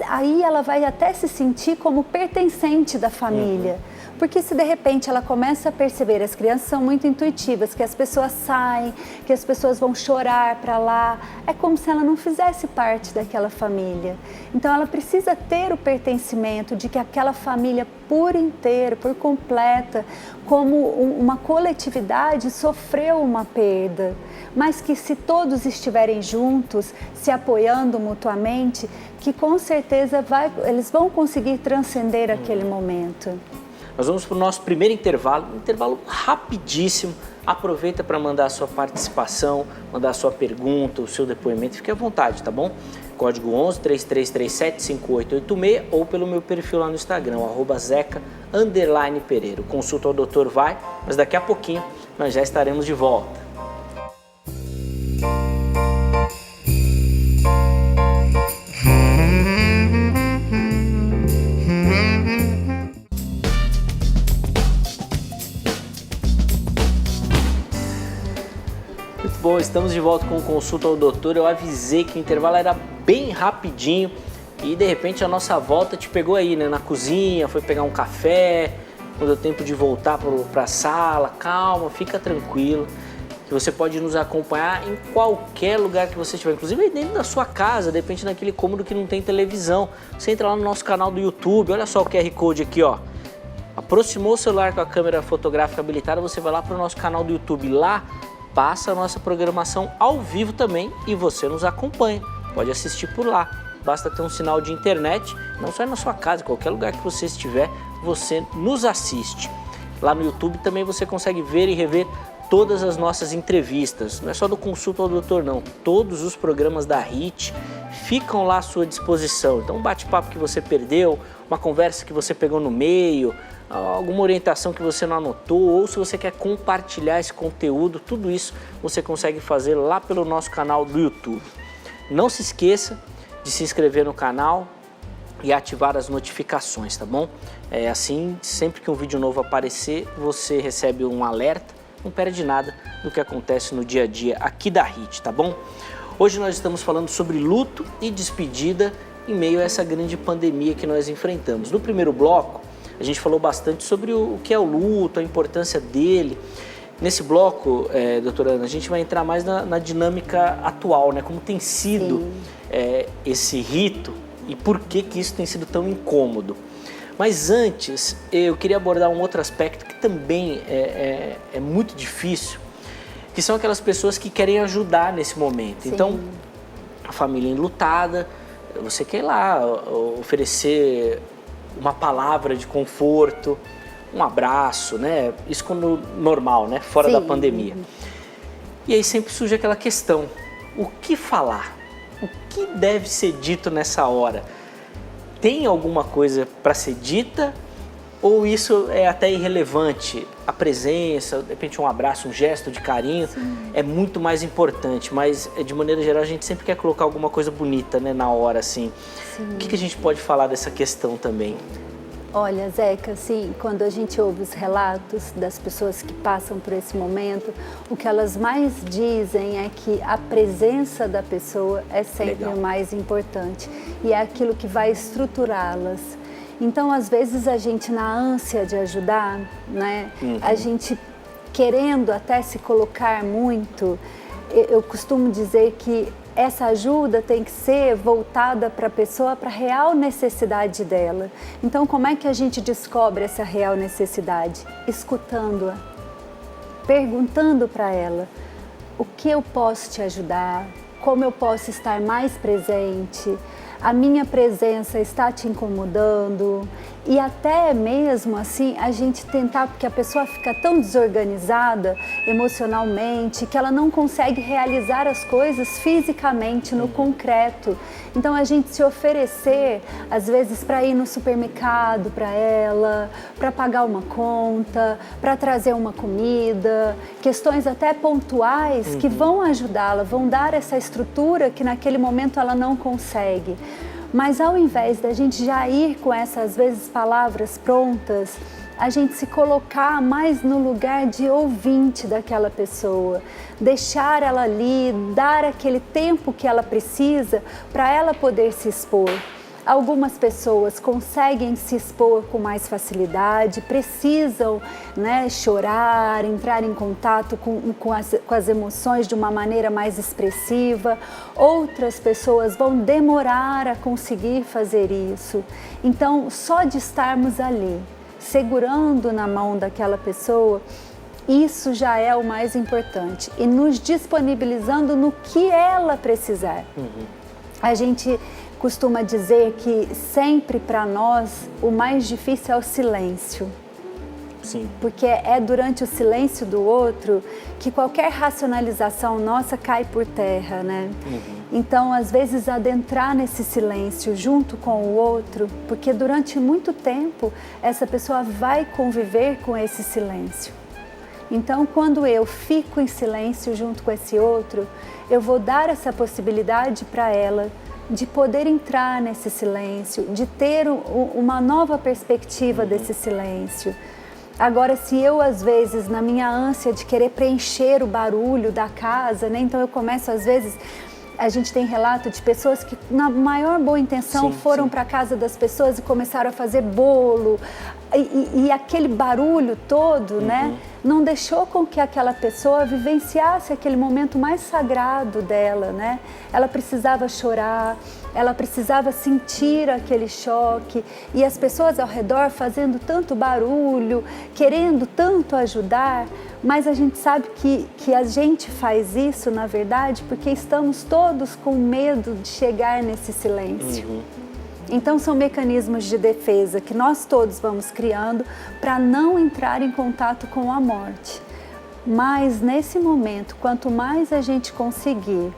Aí ela vai até se sentir como pertencente da família. Porque se de repente ela começa a perceber, as crianças são muito intuitivas, que as pessoas saem, que as pessoas vão chorar para lá, é como se ela não fizesse parte daquela família. Então ela precisa ter o pertencimento de que aquela família por inteiro, por completa, como uma coletividade sofreu uma perda, mas que se todos estiverem juntos, se apoiando mutuamente, que com certeza eles vão conseguir transcender aquele momento. Nós vamos para o nosso primeiro intervalo, um intervalo rapidíssimo. Aproveita para mandar a sua participação, mandar a sua pergunta, o seu depoimento, fique à vontade, tá bom? Código 11-3337-5886 ou pelo meu perfil lá no Instagram, @zeca_pereira. Consulta ao doutor vai, mas daqui a pouquinho nós já estaremos de volta. Bom, estamos de volta com o Consulta ao Doutor. Eu avisei que o intervalo era bem rapidinho e de repente a nossa volta te pegou aí, né? Na cozinha, foi pegar um café, não deu tempo de voltar para a sala. Calma, fica tranquilo, que você pode nos acompanhar em qualquer lugar que você estiver, inclusive aí dentro da sua casa, de repente naquele cômodo que não tem televisão. Você entra lá no nosso canal do YouTube, olha só o QR Code aqui, ó. Aproximou o celular com a câmera fotográfica habilitada, você vai lá para o nosso canal do YouTube. Lá passa a nossa programação ao vivo também e você nos acompanha, pode assistir por lá. Basta ter um sinal de internet, não só na sua casa, em qualquer lugar que você estiver, você nos assiste. Lá no YouTube também você consegue ver e rever todas as nossas entrevistas, não é só do Consulta ao Doutor não, todos os programas da HIT ficam lá à sua disposição. Então um bate-papo que você perdeu, uma conversa que você pegou no meio, alguma orientação que você não anotou, ou se você quer compartilhar esse conteúdo, tudo isso você consegue fazer lá pelo nosso canal do YouTube. Não se esqueça de se inscrever no canal e ativar as notificações, tá bom? Assim, sempre que um vídeo novo aparecer, você recebe um alerta, não perde nada do que acontece no dia a dia aqui da HIT, tá bom? Hoje nós estamos falando sobre luto e despedida em meio a essa grande pandemia que nós enfrentamos. No primeiro bloco, a gente falou bastante sobre o que é o luto, a importância dele. Nesse bloco, doutora Ana, a gente vai entrar mais na dinâmica atual, né? Como tem sido esse rito e por que isso tem sido tão incômodo. Mas antes, eu queria abordar um outro aspecto que também é muito difícil, que são aquelas pessoas que querem ajudar nesse momento. Sim. Então, a família enlutada, você quer ir lá oferecer uma palavra de conforto, um abraço, né? Isso quando normal, né? Fora da pandemia. E aí sempre surge aquela questão, o que falar? O que deve ser dito nessa hora? Tem alguma coisa para ser dita ou isso é até irrelevante? A presença, de repente um abraço, um gesto de carinho é muito mais importante, mas de maneira geral a gente sempre quer colocar alguma coisa bonita, né, na hora, assim. O que a gente pode falar dessa questão também? Olha, Zeca, assim, quando a gente ouve os relatos das pessoas que passam por esse momento, o que elas mais dizem é que a presença da pessoa é sempre o mais importante e é aquilo que vai estruturá-las. Então, às vezes, a gente, na ânsia de ajudar, né, a gente querendo até se colocar muito, eu costumo dizer que essa ajuda tem que ser voltada para a pessoa, para a real necessidade dela. Então, como é que a gente descobre essa real necessidade? Escutando-a, perguntando para ela, o que eu posso te ajudar? Como eu posso estar mais presente? A minha presença está te incomodando? E até mesmo assim, a gente tentar, porque a pessoa fica tão desorganizada emocionalmente, que ela não consegue realizar as coisas fisicamente, no concreto. Então a gente se oferecer, às vezes, para ir no supermercado para ela, para pagar uma conta, para trazer uma comida, questões até pontuais que vão ajudá-la, vão dar essa estrutura que naquele momento ela não consegue. Mas ao invés da gente já ir com essas, às vezes, palavras prontas, a gente se colocar mais no lugar de ouvinte daquela pessoa, deixar ela ali, dar aquele tempo que ela precisa para ela poder se expor. Algumas pessoas conseguem se expor com mais facilidade, precisam, né, chorar, entrar em contato com as emoções de uma maneira mais expressiva. Outras pessoas vão demorar a conseguir fazer isso. Então, só de estarmos ali, segurando na mão daquela pessoa, isso já é o mais importante. E nos disponibilizando no que ela precisar. A gente costuma dizer que sempre para nós o mais difícil é o silêncio. Sim. Porque é durante o silêncio do outro que qualquer racionalização nossa cai por terra, né? Então, às vezes, adentrar nesse silêncio junto com o outro, porque durante muito tempo essa pessoa vai conviver com esse silêncio. Então, quando eu fico em silêncio junto com esse outro, eu vou dar essa possibilidade para ela de poder entrar nesse silêncio, de ter uma nova perspectiva desse silêncio. Agora, se eu, às vezes, na minha ânsia de querer preencher o barulho da casa, né? Então eu começo, às vezes, a gente tem relato de pessoas que, na maior boa intenção, foram para a casa das pessoas e começaram a fazer bolo, e aquele barulho todo, né? Não deixou com que aquela pessoa vivenciasse aquele momento mais sagrado dela, né? Ela precisava chorar, ela precisava sentir aquele choque, e as pessoas ao redor fazendo tanto barulho, querendo tanto ajudar, mas a gente sabe que a gente faz isso, na verdade, porque estamos todos com medo de chegar nesse silêncio. Então, são mecanismos de defesa que nós todos vamos criando para não entrar em contato com a morte. Mas, nesse momento, quanto mais a gente conseguir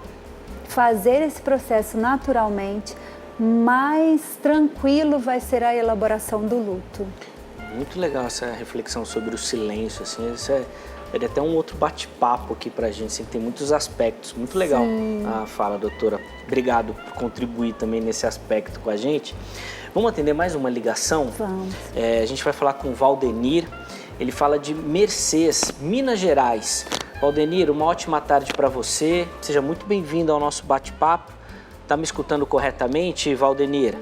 fazer esse processo naturalmente, mais tranquilo vai ser a elaboração do luto. Muito legal essa reflexão sobre o silêncio, assim, isso é até um outro bate-papo aqui pra gente, assim, tem muitos aspectos, muito legal. Sim. A fala, doutora. Obrigado por contribuir também nesse aspecto com a gente. Vamos atender mais uma ligação? Vamos. A gente vai falar com o Valdenir, ele fala de Mercês, Minas Gerais. Valdenir, uma ótima tarde para você, seja muito bem-vindo ao nosso bate-papo. Tá me escutando corretamente, Valdenir?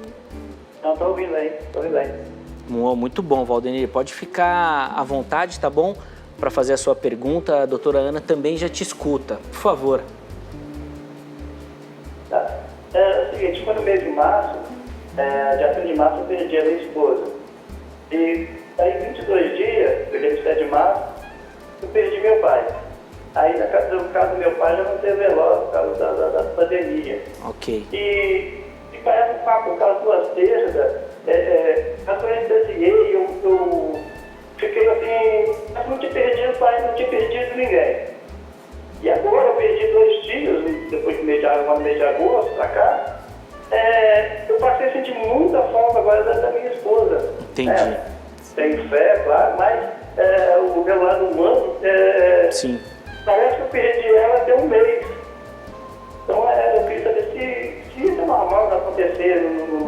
Não, tô ouvindo aí, tô ouvindo aí. Muito bom, Valdenir, pode ficar à vontade, tá bom? Para fazer a sua pergunta, a doutora Ana também já te escuta. Por favor. Tá. É o seguinte, foi no mês de março, dia 1 de março, eu perdi a minha esposa. E aí, 22 dias, no dia 7 de março, eu perdi meu pai. Aí, no caso do meu pai, já não teve velório por causa da pandemia. Ok. E parece um papo, por causa das perdas, eu anestesiei, eu fiquei assim, mas não tinha perdido pai, não tinha perdido ninguém. E agora eu perdi 2 tios, depois do mês de agosto pra cá, eu passei a sentir muita falta agora da minha esposa. Entendi. Tenho fé, claro, mas o meu lado humano, Sim. Parece que eu perdi ela até um mês. Então eu queria saber se isso é normal de acontecer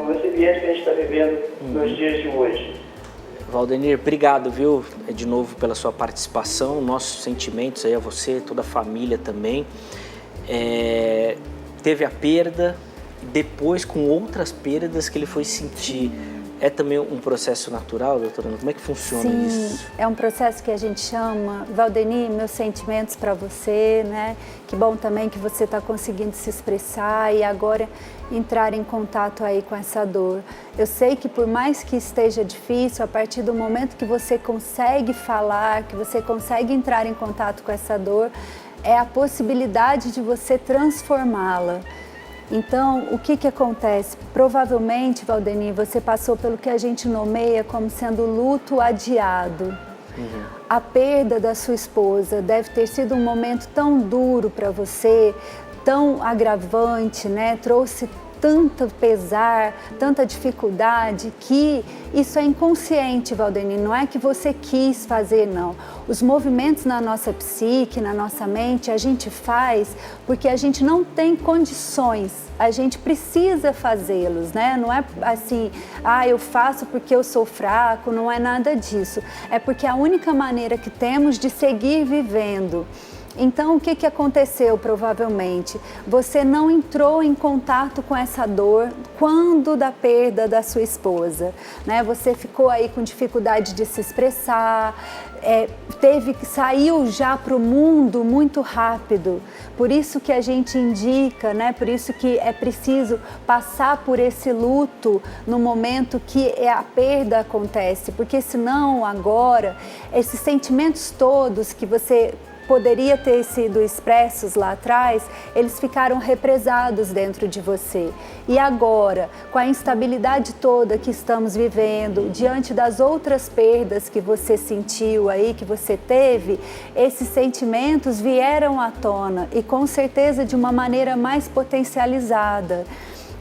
nesse ambiente que a gente está vivendo nos dias de hoje. Valdenir, obrigado, viu, de novo pela sua participação, nossos sentimentos aí a você, toda a família também. Teve a perda, depois com outras perdas que ele foi sentir. É também um processo natural, doutora? Como é que funciona isso? Sim, é um processo que a gente chama, Valdenir, meus sentimentos para você, né? Que bom também que você está conseguindo se expressar e agora entrar em contato aí com essa dor. Eu sei que por mais que esteja difícil, a partir do momento que você consegue falar, que você consegue entrar em contato com essa dor, é a possibilidade de você transformá-la. Então, o que acontece? Provavelmente, Valdenir, você passou pelo que a gente nomeia como sendo luto adiado. A perda da sua esposa deve ter sido um momento tão duro para você, tão agravante, né? Trouxe tanto pesar, tanta dificuldade, que isso é inconsciente, Valdeni, não é que você quis fazer, não. Os movimentos na nossa psique, na nossa mente, a gente faz porque a gente não tem condições, a gente precisa fazê-los, né? Não é assim, eu faço porque eu sou fraco, não é nada disso. É porque é a única maneira que temos de seguir vivendo. Então, o que aconteceu provavelmente? Você não entrou em contato com essa dor quando da perda da sua esposa, né? Você ficou aí com dificuldade de se expressar, saiu já para o mundo muito rápido. Por isso que a gente indica, né? Por isso que é preciso passar por esse luto no momento que a perda acontece, porque senão agora, esses sentimentos todos que você poderia ter sido expressos lá atrás, eles ficaram represados dentro de você. E agora, com a instabilidade toda que estamos vivendo, diante das outras perdas que você sentiu aí, que você teve, esses sentimentos vieram à tona e com certeza de uma maneira mais potencializada.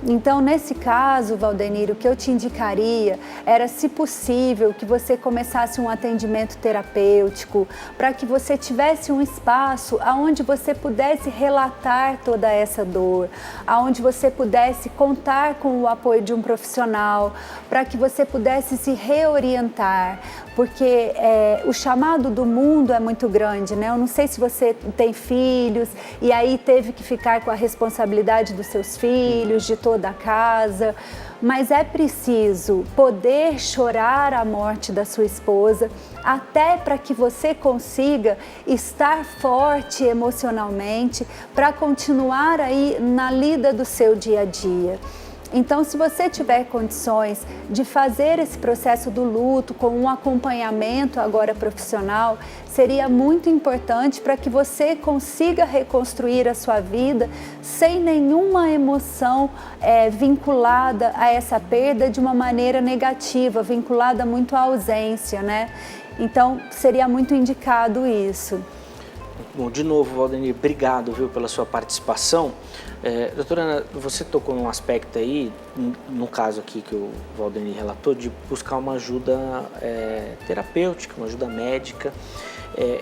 Então, nesse caso, Valdenir, o que eu te indicaria era, se possível, que você começasse um atendimento terapêutico, para que você tivesse um espaço onde você pudesse relatar toda essa dor, onde você pudesse contar com o apoio de um profissional, para que você pudesse se reorientar, porque o chamado do mundo é muito grande, né? Eu não sei se você tem filhos e aí teve que ficar com a responsabilidade dos seus filhos, de toda a casa, mas é preciso poder chorar a morte da sua esposa, até para que você consiga estar forte emocionalmente para continuar aí na lida do seu dia a dia. Então, se você tiver condições de fazer esse processo do luto com um acompanhamento agora profissional, seria muito importante para que você consiga reconstruir a sua vida sem nenhuma emoção vinculada a essa perda de uma maneira negativa, vinculada muito à ausência, né? Então, seria muito indicado isso. Bom, de novo, Valdenir, obrigado, viu, pela sua participação. Doutora Ana, você tocou num aspecto aí, no caso aqui que o Valdenir relatou, de buscar uma ajuda terapêutica, uma ajuda médica.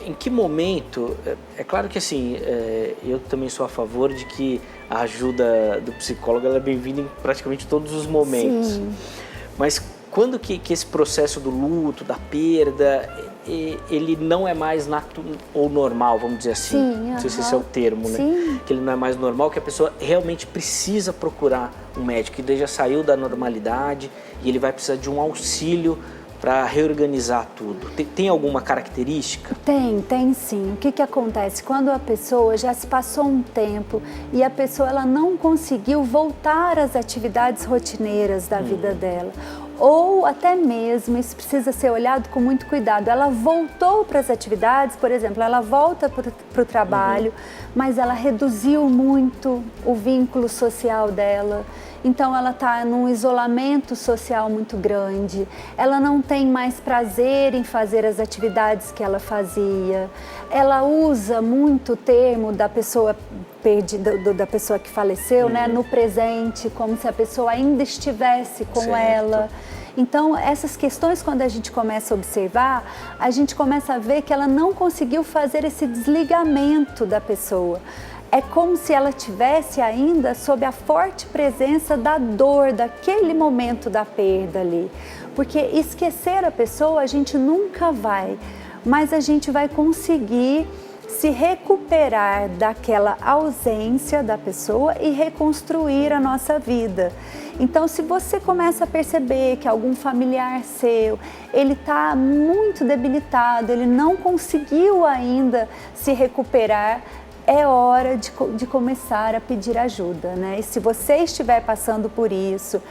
Em que momento, é claro que assim, eu também sou a favor de que a ajuda do psicólogo ela é bem-vinda em praticamente todos os momentos. Sim. Mas quando que esse processo do luto, da perda, ele não é mais ou normal, vamos dizer assim, sim, não sei se esse é o termo, né? Sim. Que ele não é mais normal, que a pessoa realmente precisa procurar um médico, que ele já saiu da normalidade e ele vai precisar de um auxílio para reorganizar tudo. Tem alguma característica? Tem sim. O que acontece? Quando a pessoa já se passou um tempo e a pessoa ela não conseguiu voltar às atividades rotineiras da vida dela, ou até mesmo, isso precisa ser olhado com muito cuidado, ela voltou para as atividades, por exemplo, ela volta para o trabalho, mas ela reduziu muito o vínculo social dela, então ela está num isolamento social muito grande, ela não tem mais prazer em fazer as atividades que ela fazia, ela usa muito o termo da pessoa da pessoa que faleceu, né, no presente, como se a pessoa ainda estivesse com ela. Então, essas questões, quando a gente começa a observar, a gente começa a ver que ela não conseguiu fazer esse desligamento da pessoa. É como se ela tivesse ainda sob a forte presença da dor, daquele momento da perda ali. Porque esquecer a pessoa a gente nunca vai, mas a gente vai conseguir se recuperar daquela ausência da pessoa e reconstruir a nossa vida. Então, se você começa a perceber que algum familiar seu, ele está muito debilitado, ele não conseguiu ainda se recuperar, é hora de começar a pedir ajuda, né? E se você estiver passando por isso,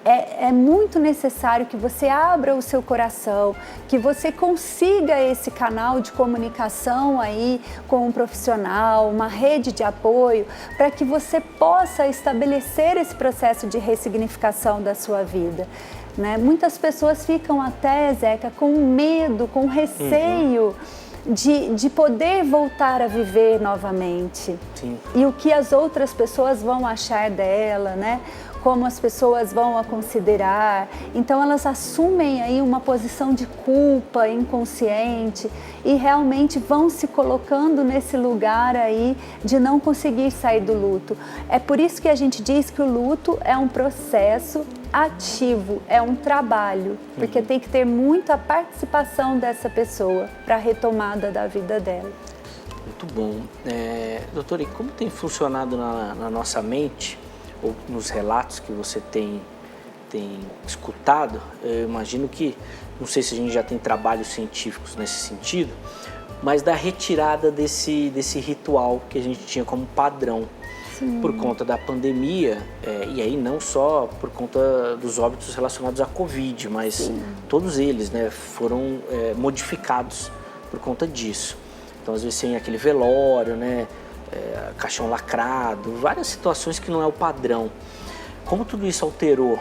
é muito necessário que você abra o seu coração, que você consiga esse canal de comunicação aí com um profissional, uma rede de apoio, para que você possa estabelecer esse processo de ressignificação da sua vida. Né? Muitas pessoas ficam até, Zeca, com medo, com receio de poder voltar a viver novamente. Sim. E o que as outras pessoas vão achar dela, né? como as pessoas vão a considerar. Então elas assumem aí uma posição de culpa inconsciente e realmente vão se colocando nesse lugar aí de não conseguir sair do luto. É por isso que a gente diz que o luto é um processo ativo, é um trabalho, porque tem que ter muita participação dessa pessoa para a retomada da vida dela. Muito bom. Doutora, e como tem funcionado na nossa mente, ou nos relatos que você tem escutado, eu imagino que, não sei se a gente já tem trabalhos científicos nesse sentido, mas da retirada desse ritual que a gente tinha como padrão. Sim. Por conta da pandemia, e aí não só por conta dos óbitos relacionados à Covid, mas sim, todos eles, né, foram modificados por conta disso. Então, às vezes tem aquele velório, né, caixão lacrado, várias situações que não é o padrão. Como tudo isso alterou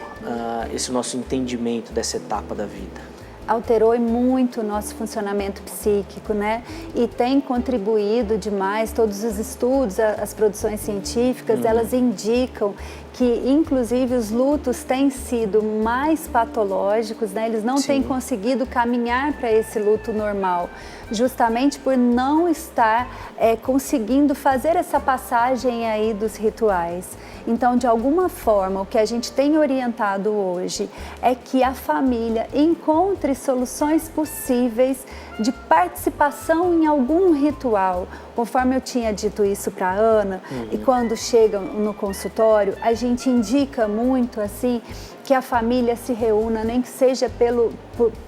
esse nosso entendimento dessa etapa da vida? Alterou muito o nosso funcionamento psíquico, né? E tem contribuído demais. Todos os estudos, as produções científicas, elas indicam que, inclusive, os lutos têm sido mais patológicos, né? Eles não têm conseguido caminhar para esse luto normal, justamente por não estar conseguindo fazer essa passagem aí dos rituais. Então, de alguma forma, o que a gente tem orientado hoje é que a família encontre soluções possíveis de participação em algum ritual. Conforme eu tinha dito isso para a Ana, e quando chegam no consultório, a gente indica muito assim que a família se reúna, nem que seja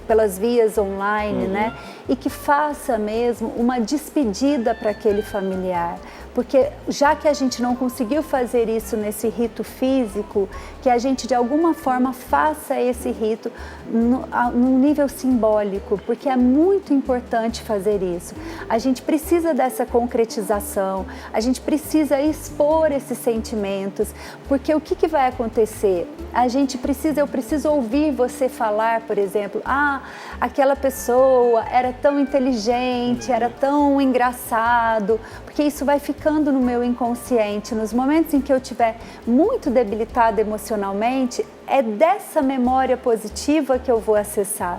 pelas vias online, né? E que faça mesmo uma despedida para aquele familiar. Porque já que a gente não conseguiu fazer isso nesse rito físico, que a gente de alguma forma faça esse rito num nível simbólico, porque é muito importante fazer isso. A gente precisa dessa concretização, a gente precisa expor esses sentimentos, porque o que vai acontecer? Eu preciso ouvir você falar, por exemplo, aquela pessoa era tão inteligente, era tão engraçado, porque isso vai ficando no meu inconsciente. Nos momentos em que eu estiver muito debilitada emocionalmente, é dessa memória positiva que eu vou acessar.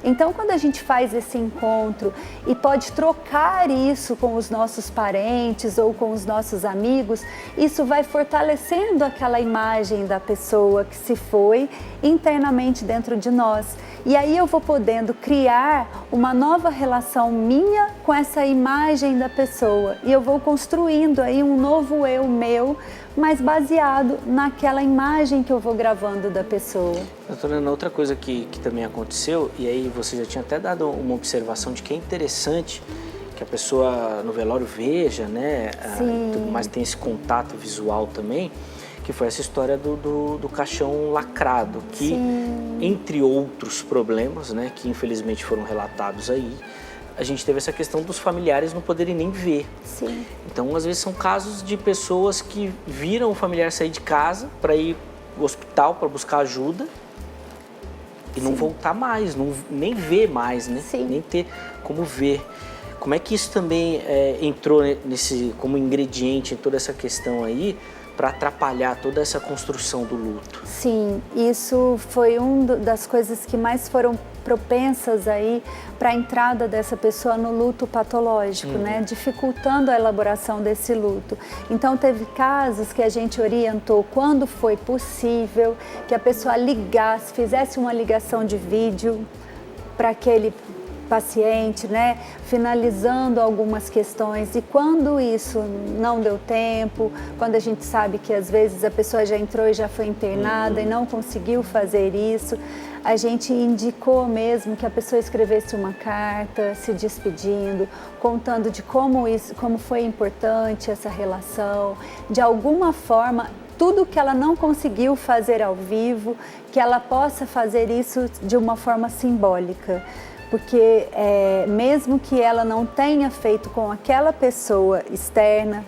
Então, quando a gente faz esse encontro e pode trocar isso com os nossos parentes ou com os nossos amigos, isso vai fortalecendo aquela imagem da pessoa que se foi internamente dentro de nós. E aí eu vou podendo criar uma nova relação minha com essa imagem da pessoa. E eu vou construindo aí um novo eu meu, mas baseado naquela imagem que eu vou gravando da pessoa. Doutora Ana, outra coisa que também aconteceu, e aí você já tinha até dado uma observação de que é interessante que a pessoa no velório veja, né? Tudo mais, tem esse contato visual também, que foi essa história do caixão lacrado, que, entre outros problemas, né, que infelizmente foram relatados aí, a gente teve essa questão dos familiares não poderem nem ver. Sim. Então, às vezes, são casos de pessoas que viram o familiar sair de casa para ir ao hospital para buscar ajuda e não voltar mais, nem ver mais, né? Nem ter como ver. Como é que isso também entrou como ingrediente em toda essa questão aí, para atrapalhar toda essa construção do luto? Sim, isso foi uma das coisas que mais foram propensas aí para a entrada dessa pessoa no luto patológico, né? Dificultando a elaboração desse luto. Então, teve casos que a gente orientou quando foi possível que a pessoa ligasse, fizesse uma ligação de vídeo para aquele paciente, né, finalizando algumas questões. E quando isso não deu tempo, quando a gente sabe que às vezes a pessoa já entrou e já foi internada e não conseguiu fazer isso, a gente indicou mesmo que a pessoa escrevesse uma carta se despedindo, contando de como foi importante essa relação, de alguma forma, tudo que ela não conseguiu fazer ao vivo, que ela possa fazer isso de uma forma simbólica. Porque mesmo que ela não tenha feito com aquela pessoa externa,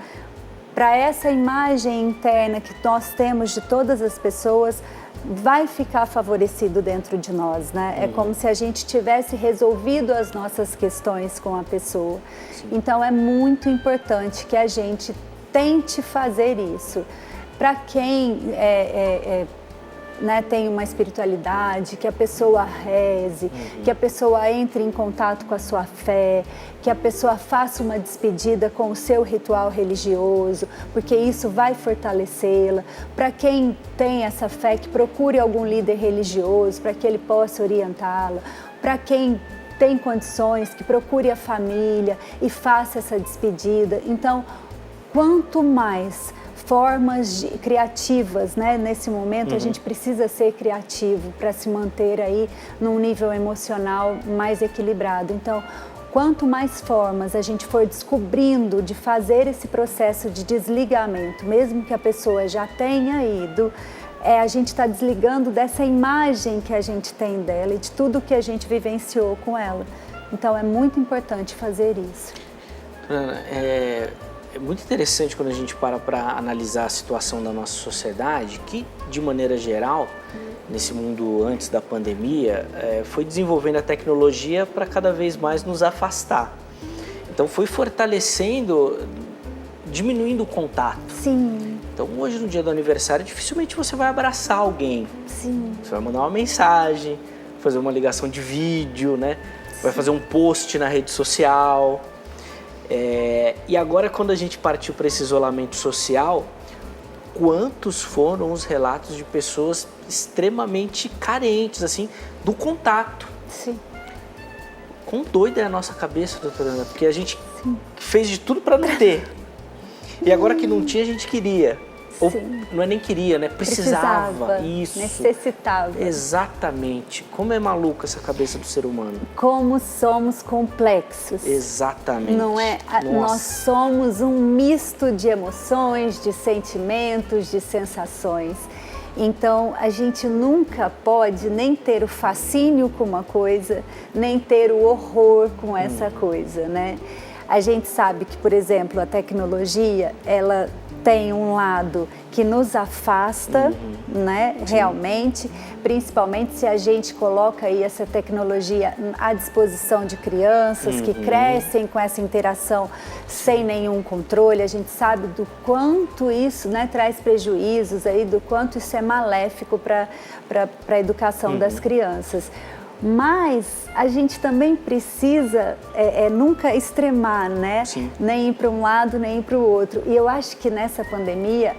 para essa imagem interna que nós temos de todas as pessoas, vai ficar favorecido dentro de nós, né? É como se a gente tivesse resolvido as nossas questões com a pessoa. Então é muito importante que a gente tente fazer isso. para quem né, tem uma espiritualidade, que a pessoa reze, que a pessoa entre em contato com a sua fé, que a pessoa faça uma despedida com o seu ritual religioso, porque isso vai fortalecê-la. Para quem tem essa fé, que procure algum líder religioso para que ele possa orientá-la. Para quem tem condições, que procure a família e faça essa despedida. Então, quanto mais formas criativas, né? Nesse momento a gente precisa ser criativo para se manter aí num nível emocional mais equilibrado. Então, quanto mais formas a gente for descobrindo de fazer esse processo de desligamento, mesmo que a pessoa já tenha ido, a gente está desligando dessa imagem que a gente tem dela e de tudo que a gente vivenciou com ela. Então, é muito importante fazer isso. Ana, é muito interessante quando a gente para analisar a situação da nossa sociedade, que, de maneira geral, nesse mundo antes da pandemia, foi desenvolvendo a tecnologia para cada vez mais nos afastar. Então, foi fortalecendo, diminuindo o contato. Sim. Então, hoje, no dia do aniversário, dificilmente você vai abraçar alguém. Sim. Você vai mandar uma mensagem, fazer uma ligação de vídeo, né? Vai fazer um post na rede social. E agora, quando a gente partiu para esse isolamento social, quantos foram os relatos de pessoas extremamente carentes, assim, do contato? Sim. Quão doida é a nossa cabeça, doutora Ana? Porque a gente fez de tudo para não ter. E agora que não tinha, a gente queria. Ou não é nem queria, né? Precisava. Isso. Necessitava. Exatamente. Como é maluca essa cabeça do ser humano. Como somos complexos. Exatamente. Não é? Nós somos um misto de emoções, de sentimentos, de sensações. Então, a gente nunca pode nem ter o fascínio com uma coisa, nem ter o horror com essa coisa, né? A gente sabe que, por exemplo, a tecnologia, ela tem um lado que nos afasta, né, realmente, principalmente se a gente coloca aí essa tecnologia à disposição de crianças que crescem com essa interação sem nenhum controle. A gente sabe do quanto isso, né, traz prejuízos, aí, do quanto isso é maléfico para a educação das crianças. Mas a gente também precisa nunca extremar, né? Sim. Nem ir para um lado, nem ir para o outro. E eu acho que nessa pandemia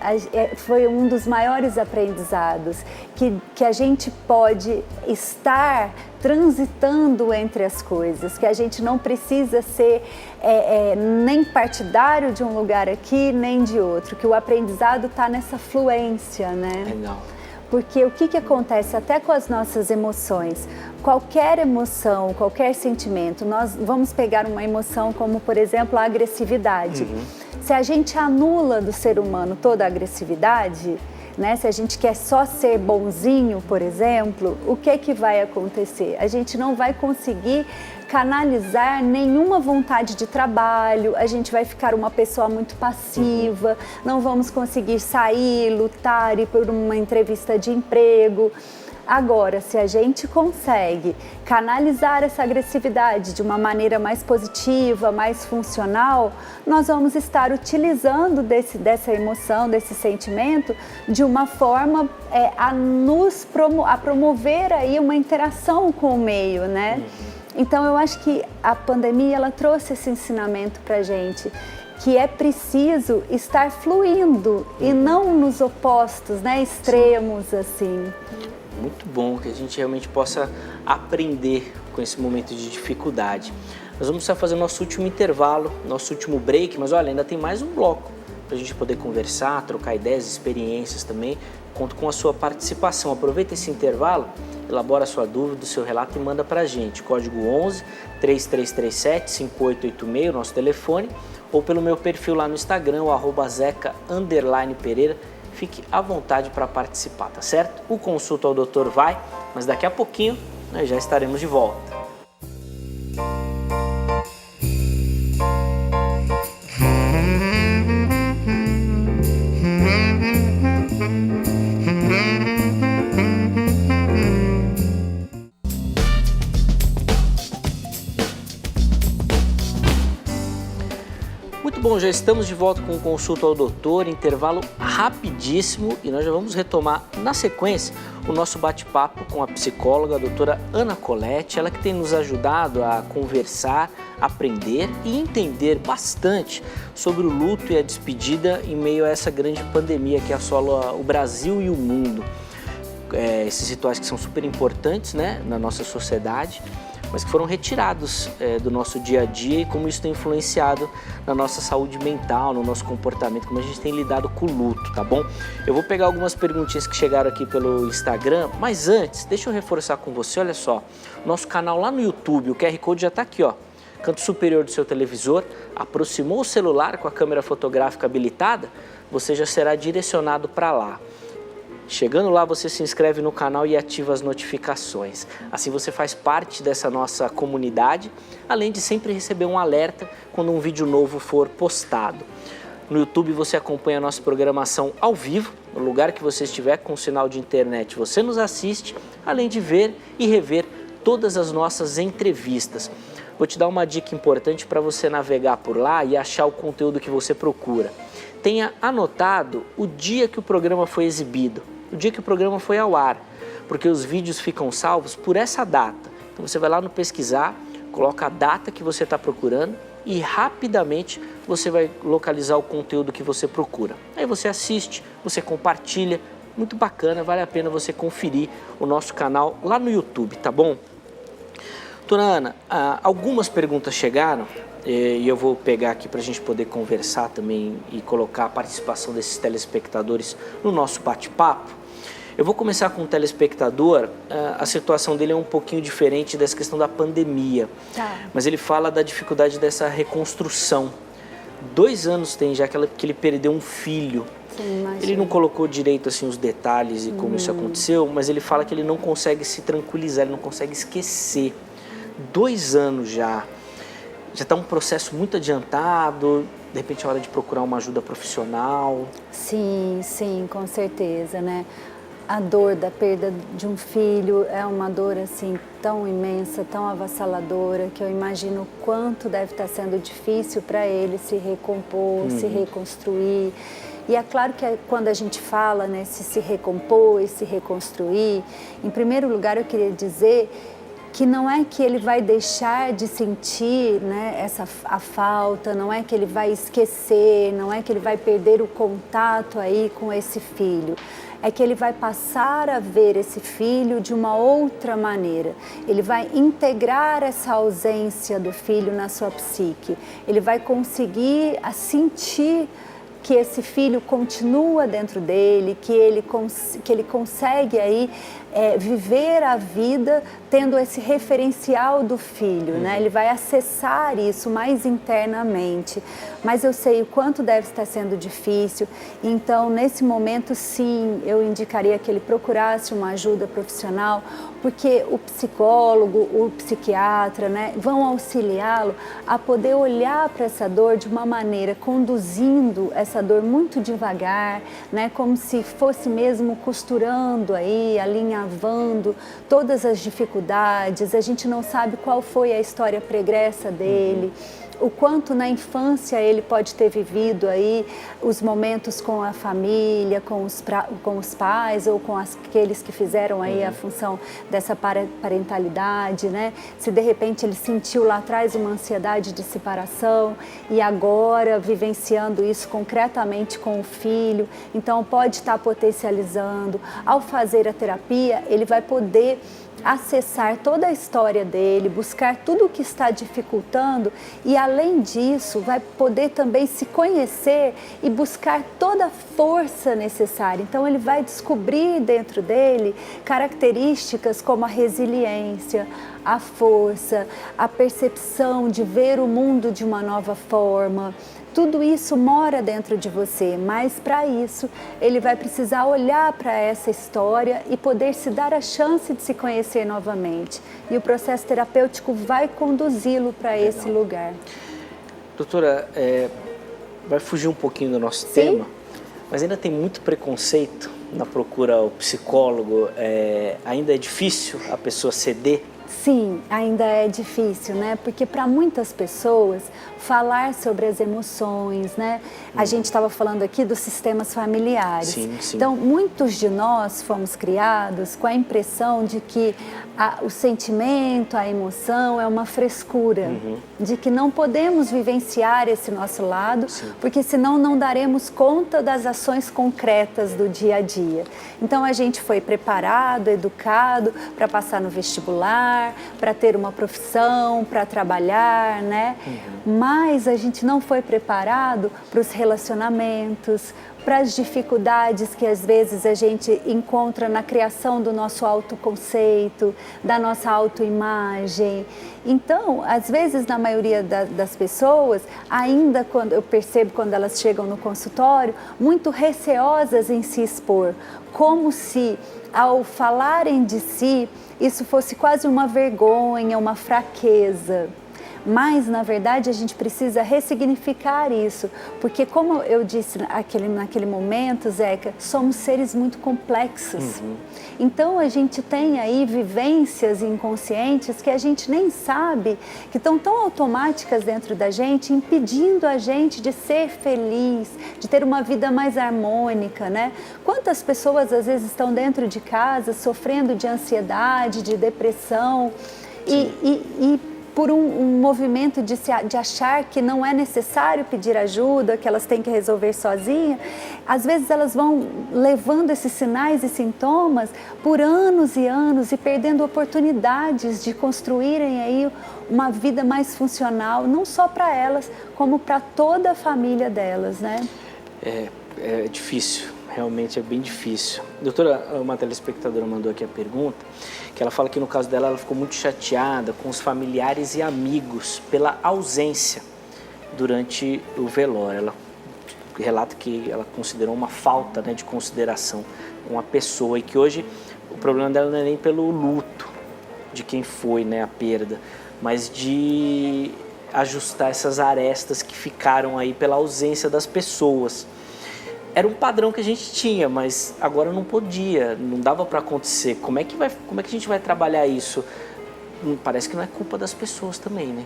foi um dos maiores aprendizados, que a gente pode estar transitando entre as coisas, que a gente não precisa ser nem partidário de um lugar aqui, nem de outro, que o aprendizado está nessa fluência, né? Legal. Porque o que acontece até com as nossas emoções? Qualquer emoção, qualquer sentimento, nós vamos pegar uma emoção como, por exemplo, a agressividade. Se a gente anula do ser humano toda a agressividade, né? Se a gente quer só ser bonzinho, por exemplo, o que vai acontecer? A gente não vai conseguir canalizar nenhuma vontade de trabalho, a gente vai ficar uma pessoa muito passiva, não vamos conseguir sair, lutar, ir por uma entrevista de emprego. Agora, se a gente consegue canalizar essa agressividade de uma maneira mais positiva, mais funcional, nós vamos estar utilizando dessa emoção, desse sentimento, de uma forma a promover aí uma interação com o meio, né? Então, eu acho que a pandemia, ela trouxe esse ensinamento pra gente, que é preciso estar fluindo e não nos opostos, né, extremos, assim. Muito bom que a gente realmente possa aprender com esse momento de dificuldade. Nós vamos estar fazendo nosso último intervalo, nosso último break, mas olha, ainda tem mais um bloco para a gente poder conversar, trocar ideias, experiências também. Conto com a sua participação. Aproveita esse intervalo, elabora a sua dúvida, o seu relato e manda para a gente. Código 11 3337 5886, nosso telefone, ou pelo meu perfil lá no Instagram, o @zeca_pereira. Fique à vontade para participar, tá certo? O Consulta ao Doutor vai, mas daqui a pouquinho nós já estaremos de volta. Bom, já estamos de volta com o Consulta ao Doutor, intervalo rapidíssimo e nós já vamos retomar na sequência o nosso bate-papo com a psicóloga, a doutora Ana Colette, ela que tem nos ajudado a conversar, aprender e entender bastante sobre o luto e a despedida em meio a essa grande pandemia que assola o Brasil e o mundo. Esses rituais que são super importantes, né, na nossa sociedade, mas que foram retirados do nosso dia a dia e como isso tem influenciado na nossa saúde mental, no nosso comportamento, como a gente tem lidado com o luto, tá bom? Eu vou pegar algumas perguntinhas que chegaram aqui pelo Instagram, mas antes, deixa eu reforçar com você, olha só, nosso canal lá no YouTube, o QR Code já está aqui, ó, canto superior do seu televisor, aproximou o celular com a câmera fotográfica habilitada, você já será direcionado para lá. Chegando lá, você se inscreve no canal e ativa as notificações. Assim você faz parte dessa nossa comunidade, além de sempre receber um alerta quando um vídeo novo for postado. No YouTube você acompanha a nossa programação ao vivo, no lugar que você estiver com sinal de internet, você nos assiste, além de ver e rever todas as nossas entrevistas. Vou te dar uma dica importante para você navegar por lá e achar o conteúdo que você procura. Tenha anotado o dia que o programa foi exibido, o dia que o programa foi ao ar, porque os vídeos ficam salvos por essa data. Então você vai lá no pesquisar, coloca a data que você está procurando e rapidamente você vai localizar o conteúdo que você procura. Aí você assiste, você compartilha, muito bacana, vale a pena você conferir o nosso canal lá no YouTube, tá bom? Doutora Ana, algumas perguntas chegaram e eu vou pegar aqui para a gente poder conversar também e colocar a participação desses telespectadores no nosso bate-papo. Eu vou começar com o telespectador, a situação dele é um pouquinho diferente dessa questão da pandemia, mas ele fala da dificuldade dessa reconstrução. 2 anos tem já que ele perdeu um filho. Sim, ele não colocou direito assim, os detalhes e como isso aconteceu, mas ele fala que ele não consegue se tranquilizar, ele não consegue esquecer. 2 anos já está um processo muito adiantado, de repente é hora de procurar uma ajuda profissional. Sim, com certeza, né? A dor da perda de um filho é uma dor assim tão imensa, tão avassaladora, que eu imagino o quanto deve estar sendo difícil para ele se recompor, se reconstruir. E é claro que quando a gente fala nesse se recompor e se reconstruir, em primeiro lugar eu queria dizer que não é que ele vai deixar de sentir, né, a falta, não é que ele vai esquecer, não é que ele vai perder o contato aí com esse filho. É que ele vai passar a ver esse filho de uma outra maneira. Ele vai integrar essa ausência do filho na sua psique. Ele vai conseguir sentir que esse filho continua dentro dele, que ele consegue aí viver a vida tendo esse referencial do filho, né? Ele vai acessar isso mais internamente. Mas eu sei o quanto deve estar sendo difícil, então nesse momento sim, eu indicaria que ele procurasse uma ajuda profissional, porque o psicólogo, o psiquiatra, né, vão auxiliá-lo a poder olhar para essa dor de uma maneira, conduzindo essa dor muito devagar, né, como se fosse mesmo costurando aí, alinhavando todas as dificuldades. A gente não sabe qual foi a história pregressa dele, o quanto na infância ele pode ter vivido aí os momentos com a família, com os pais ou com aqueles que fizeram aí a função dessa parentalidade, né? Se de repente ele sentiu lá atrás uma ansiedade de separação e agora vivenciando isso concretamente com o filho, então pode estar potencializando. Ao fazer a terapia, ele vai poder acessar toda a história dele, buscar tudo o que está dificultando e, além disso, vai poder também se conhecer e buscar toda a força necessária. Então, ele vai descobrir dentro dele características como a resiliência, a força, a percepção de ver o mundo de uma nova forma. Tudo isso mora dentro de você, mas para isso ele vai precisar olhar para essa história e poder se dar a chance de se conhecer novamente. E o processo terapêutico vai conduzi-lo para esse lugar. Doutora, vai fugir um pouquinho do nosso tema, mas ainda tem muito preconceito na procura ao psicólogo. Ainda é difícil a pessoa ceder Sim, ainda é difícil, né? Porque para muitas pessoas falar sobre as emoções, né? A gente estava falando aqui dos sistemas familiares. Sim, sim. Então, muitos de nós fomos criados com a impressão de que o sentimento, a emoção é uma frescura, de que não podemos vivenciar esse nosso lado, porque senão não daremos conta das ações concretas do dia a dia. Então, a gente foi preparado, educado para passar no vestibular, para ter uma profissão, para trabalhar, né? Mas a gente não foi preparado para os relacionamentos, para as dificuldades que às vezes a gente encontra na criação do nosso autoconceito, da nossa autoimagem. Então, às vezes, na maioria das pessoas, ainda quando eu percebo quando elas chegam no consultório, muito receosas em se expor, como se ao falarem de si, isso fosse quase uma vergonha, uma fraqueza. Mas, na verdade, a gente precisa ressignificar isso, porque como eu disse naquele momento, Zeca, somos seres muito complexos. Então, a gente tem aí vivências inconscientes que a gente nem sabe, que estão tão automáticas dentro da gente, impedindo a gente de ser feliz, de ter uma vida mais harmônica, né? Quantas pessoas, às vezes, estão dentro de casa sofrendo de ansiedade, de depressão e por um movimento de achar que não é necessário pedir ajuda, que elas têm que resolver sozinhas, às vezes elas vão levando esses sinais e sintomas por anos e anos e perdendo oportunidades de construírem aí uma vida mais funcional, não só para elas, como para toda a família delas, né? É difícil, realmente é bem difícil. Doutora, uma telespectadora mandou aqui a pergunta, que ela fala que no caso dela ela ficou muito chateada com os familiares e amigos pela ausência durante o velório. Ela relata que ela considerou uma falta, né, de consideração com a pessoa e que hoje o problema dela não é nem pelo luto de quem foi, né, a perda, mas de ajustar essas arestas que ficaram aí pela ausência das pessoas. Era um padrão que a gente tinha, mas agora não podia, não dava para acontecer. Como é que a gente vai trabalhar isso? Parece que não é culpa das pessoas também, né?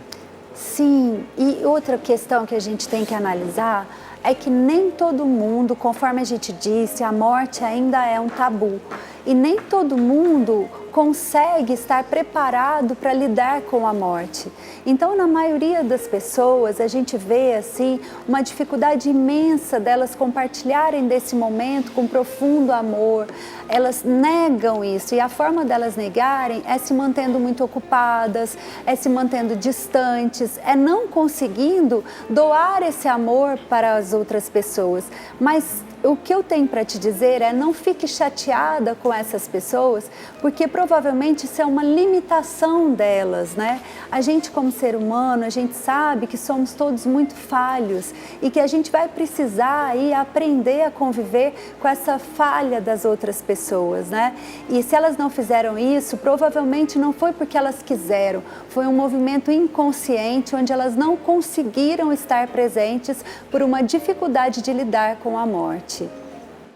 Sim, e outra questão que a gente tem que analisar é que nem todo mundo, conforme a gente disse, a morte ainda é um tabu. E nem todo mundo consegue estar preparado para lidar com a morte. Então, na maioria das pessoas, a gente vê assim uma dificuldade imensa delas compartilharem desse momento com profundo amor. Elas negam isso e a forma delas negarem é se mantendo muito ocupadas, é se mantendo distantes, é não conseguindo doar esse amor para as outras pessoas. Mas o que eu tenho para te dizer é não fique chateada com essas pessoas, porque provavelmente isso é uma limitação delas, né? A gente como ser humano, a gente sabe que somos todos muito falhos e que a gente vai precisar aí aprender a conviver com essa falha das outras pessoas, né? E se elas não fizeram isso, provavelmente não foi porque elas quiseram, foi um movimento inconsciente onde elas não conseguiram estar presentes por uma dificuldade de lidar com a morte.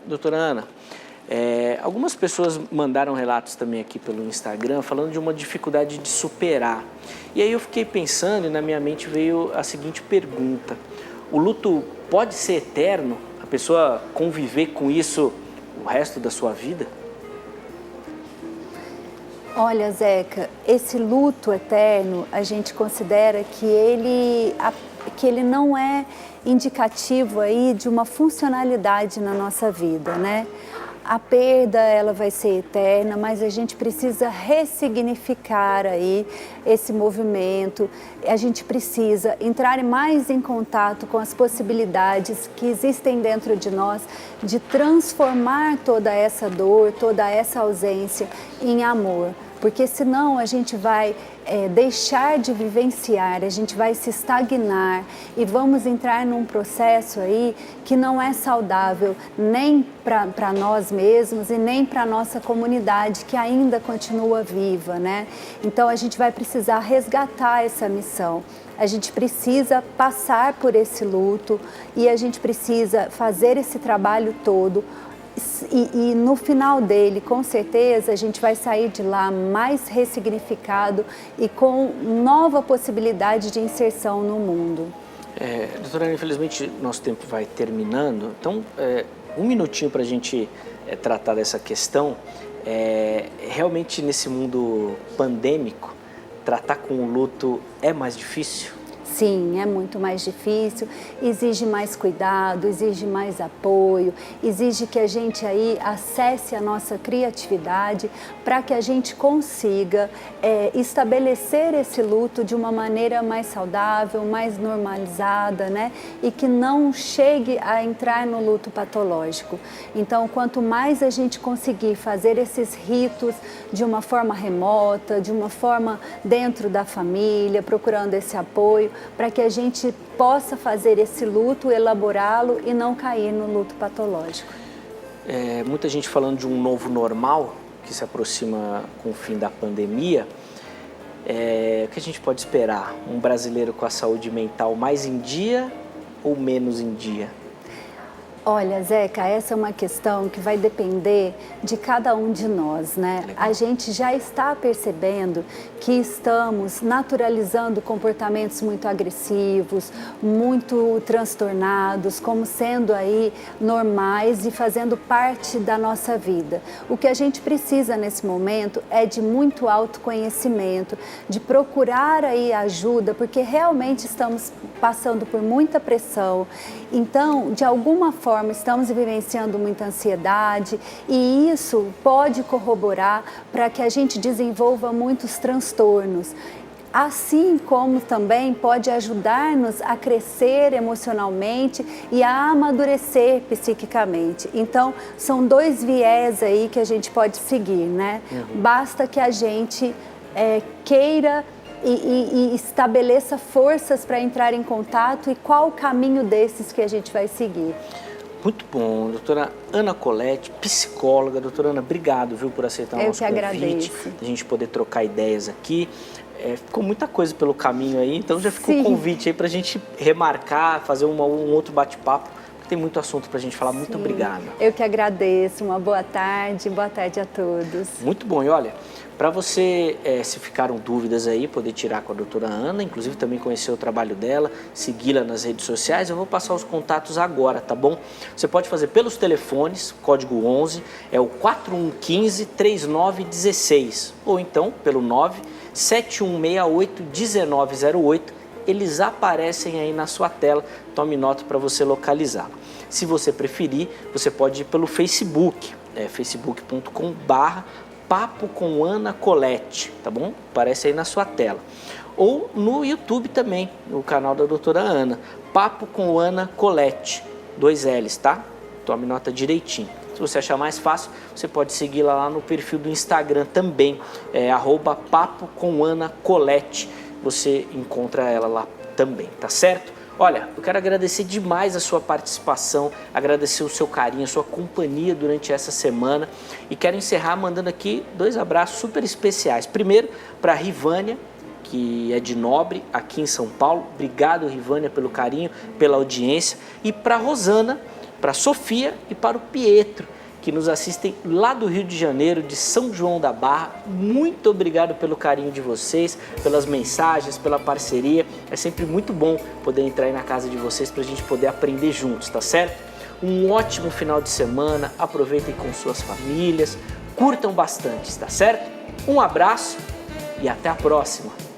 Doutora Ana, algumas pessoas mandaram relatos também aqui pelo Instagram falando de uma dificuldade de superar. E aí eu fiquei pensando e na minha mente veio a seguinte pergunta: o luto pode ser eterno? A pessoa conviver com isso o resto da sua vida? Olha, Zeca, esse luto eterno, a gente considera que ele não é indicativo aí de uma funcionalidade na nossa vida, né? A perda, ela vai ser eterna, mas a gente precisa ressignificar aí esse movimento. A gente precisa entrar mais em contato com as possibilidades que existem dentro de nós de transformar toda essa dor, toda essa ausência em amor. Porque senão a gente vai deixar de vivenciar, a gente vai se estagnar e vamos entrar num processo aí que não é saudável nem para nós mesmos e nem para a nossa comunidade que ainda continua viva, né? Então a gente vai precisar resgatar essa missão. A gente precisa passar por esse luto e a gente precisa fazer esse trabalho todo E no final dele, com certeza, a gente vai sair de lá mais ressignificado e com nova possibilidade de inserção no mundo. Doutora Ana, infelizmente nosso tempo vai terminando, então um minutinho para a gente tratar dessa questão. Realmente nesse mundo pandêmico, tratar com o luto é mais difícil? Sim, é muito mais difícil, exige mais cuidado, exige mais apoio, exige que a gente aí acesse a nossa criatividade para que a gente consiga estabelecer esse luto de uma maneira mais saudável, mais normalizada, né? E que não chegue a entrar no luto patológico. Então, quanto mais a gente conseguir fazer esses ritos de uma forma remota, de uma forma dentro da família, procurando esse apoio, para que a gente possa fazer esse luto, elaborá-lo e não cair no luto patológico. Muita gente falando de um novo normal que se aproxima com o fim da pandemia. O que a gente pode esperar? Um brasileiro com a saúde mental mais em dia ou menos em dia? Olha, Zeca, essa é uma questão que vai depender de cada um de nós, né? Legal. A gente já está percebendo que estamos naturalizando comportamentos muito agressivos, muito transtornados, como sendo aí normais e fazendo parte da nossa vida. O que a gente precisa nesse momento é de muito autoconhecimento, de procurar aí ajuda, porque realmente estamos passando por muita pressão. Então, de alguma forma, estamos vivenciando muita ansiedade e isso pode corroborar para que a gente desenvolva muitos transtornos. Assim como também pode ajudar-nos a crescer emocionalmente e a amadurecer psiquicamente. Então, são dois viés aí que a gente pode seguir, né? Basta que a gente queira e estabeleça forças para entrar em contato e qual o caminho desses que a gente vai seguir. Muito bom, doutora Ana Colette, psicóloga. Doutora Ana, obrigado, viu, por aceitar o nosso convite. Eu que agradeço. A gente poder trocar ideias aqui. Ficou muita coisa pelo caminho aí, então já ficou Sim. o convite aí para a gente remarcar, fazer um outro bate-papo, porque tem muito assunto para a gente falar. Muito Sim. obrigado. Eu que agradeço. Uma boa tarde a todos. Muito bom. E olha, para você, se ficaram dúvidas aí, poder tirar com a doutora Ana, inclusive também conhecer o trabalho dela, segui-la nas redes sociais, eu vou passar os contatos agora, tá bom? Você pode fazer pelos telefones, código 11, é o 4115-3916, ou então pelo 97168-1908, eles aparecem aí na sua tela, tome nota para você localizar. Se você preferir, você pode ir pelo Facebook, facebook.com/Papo com Ana Colette, tá bom? Aparece aí na sua tela. Ou no YouTube também, no canal da doutora Ana, Papo com Ana Colette, 2 L's, tá? Tome nota direitinho. Se você achar mais fácil, você pode seguir lá no perfil do Instagram também, @Papo com Ana Colette. Você encontra ela lá também, tá certo? Olha, eu quero agradecer demais a sua participação, agradecer o seu carinho, a sua companhia durante essa semana e quero encerrar mandando aqui 2 abraços super especiais. Primeiro, para a Rivânia, que é de Nobre, aqui em São Paulo. Obrigado, Rivânia, pelo carinho, pela audiência. E para a Rosana, para a Sofia e para o Pietro, que nos assistem lá do Rio de Janeiro, de São João da Barra. Muito obrigado pelo carinho de vocês, pelas mensagens, pela parceria. É sempre muito bom poder entrar aí na casa de vocês para a gente poder aprender juntos, tá certo? Um ótimo final de semana, aproveitem com suas famílias, curtam bastante, tá certo? Um abraço e até a próxima!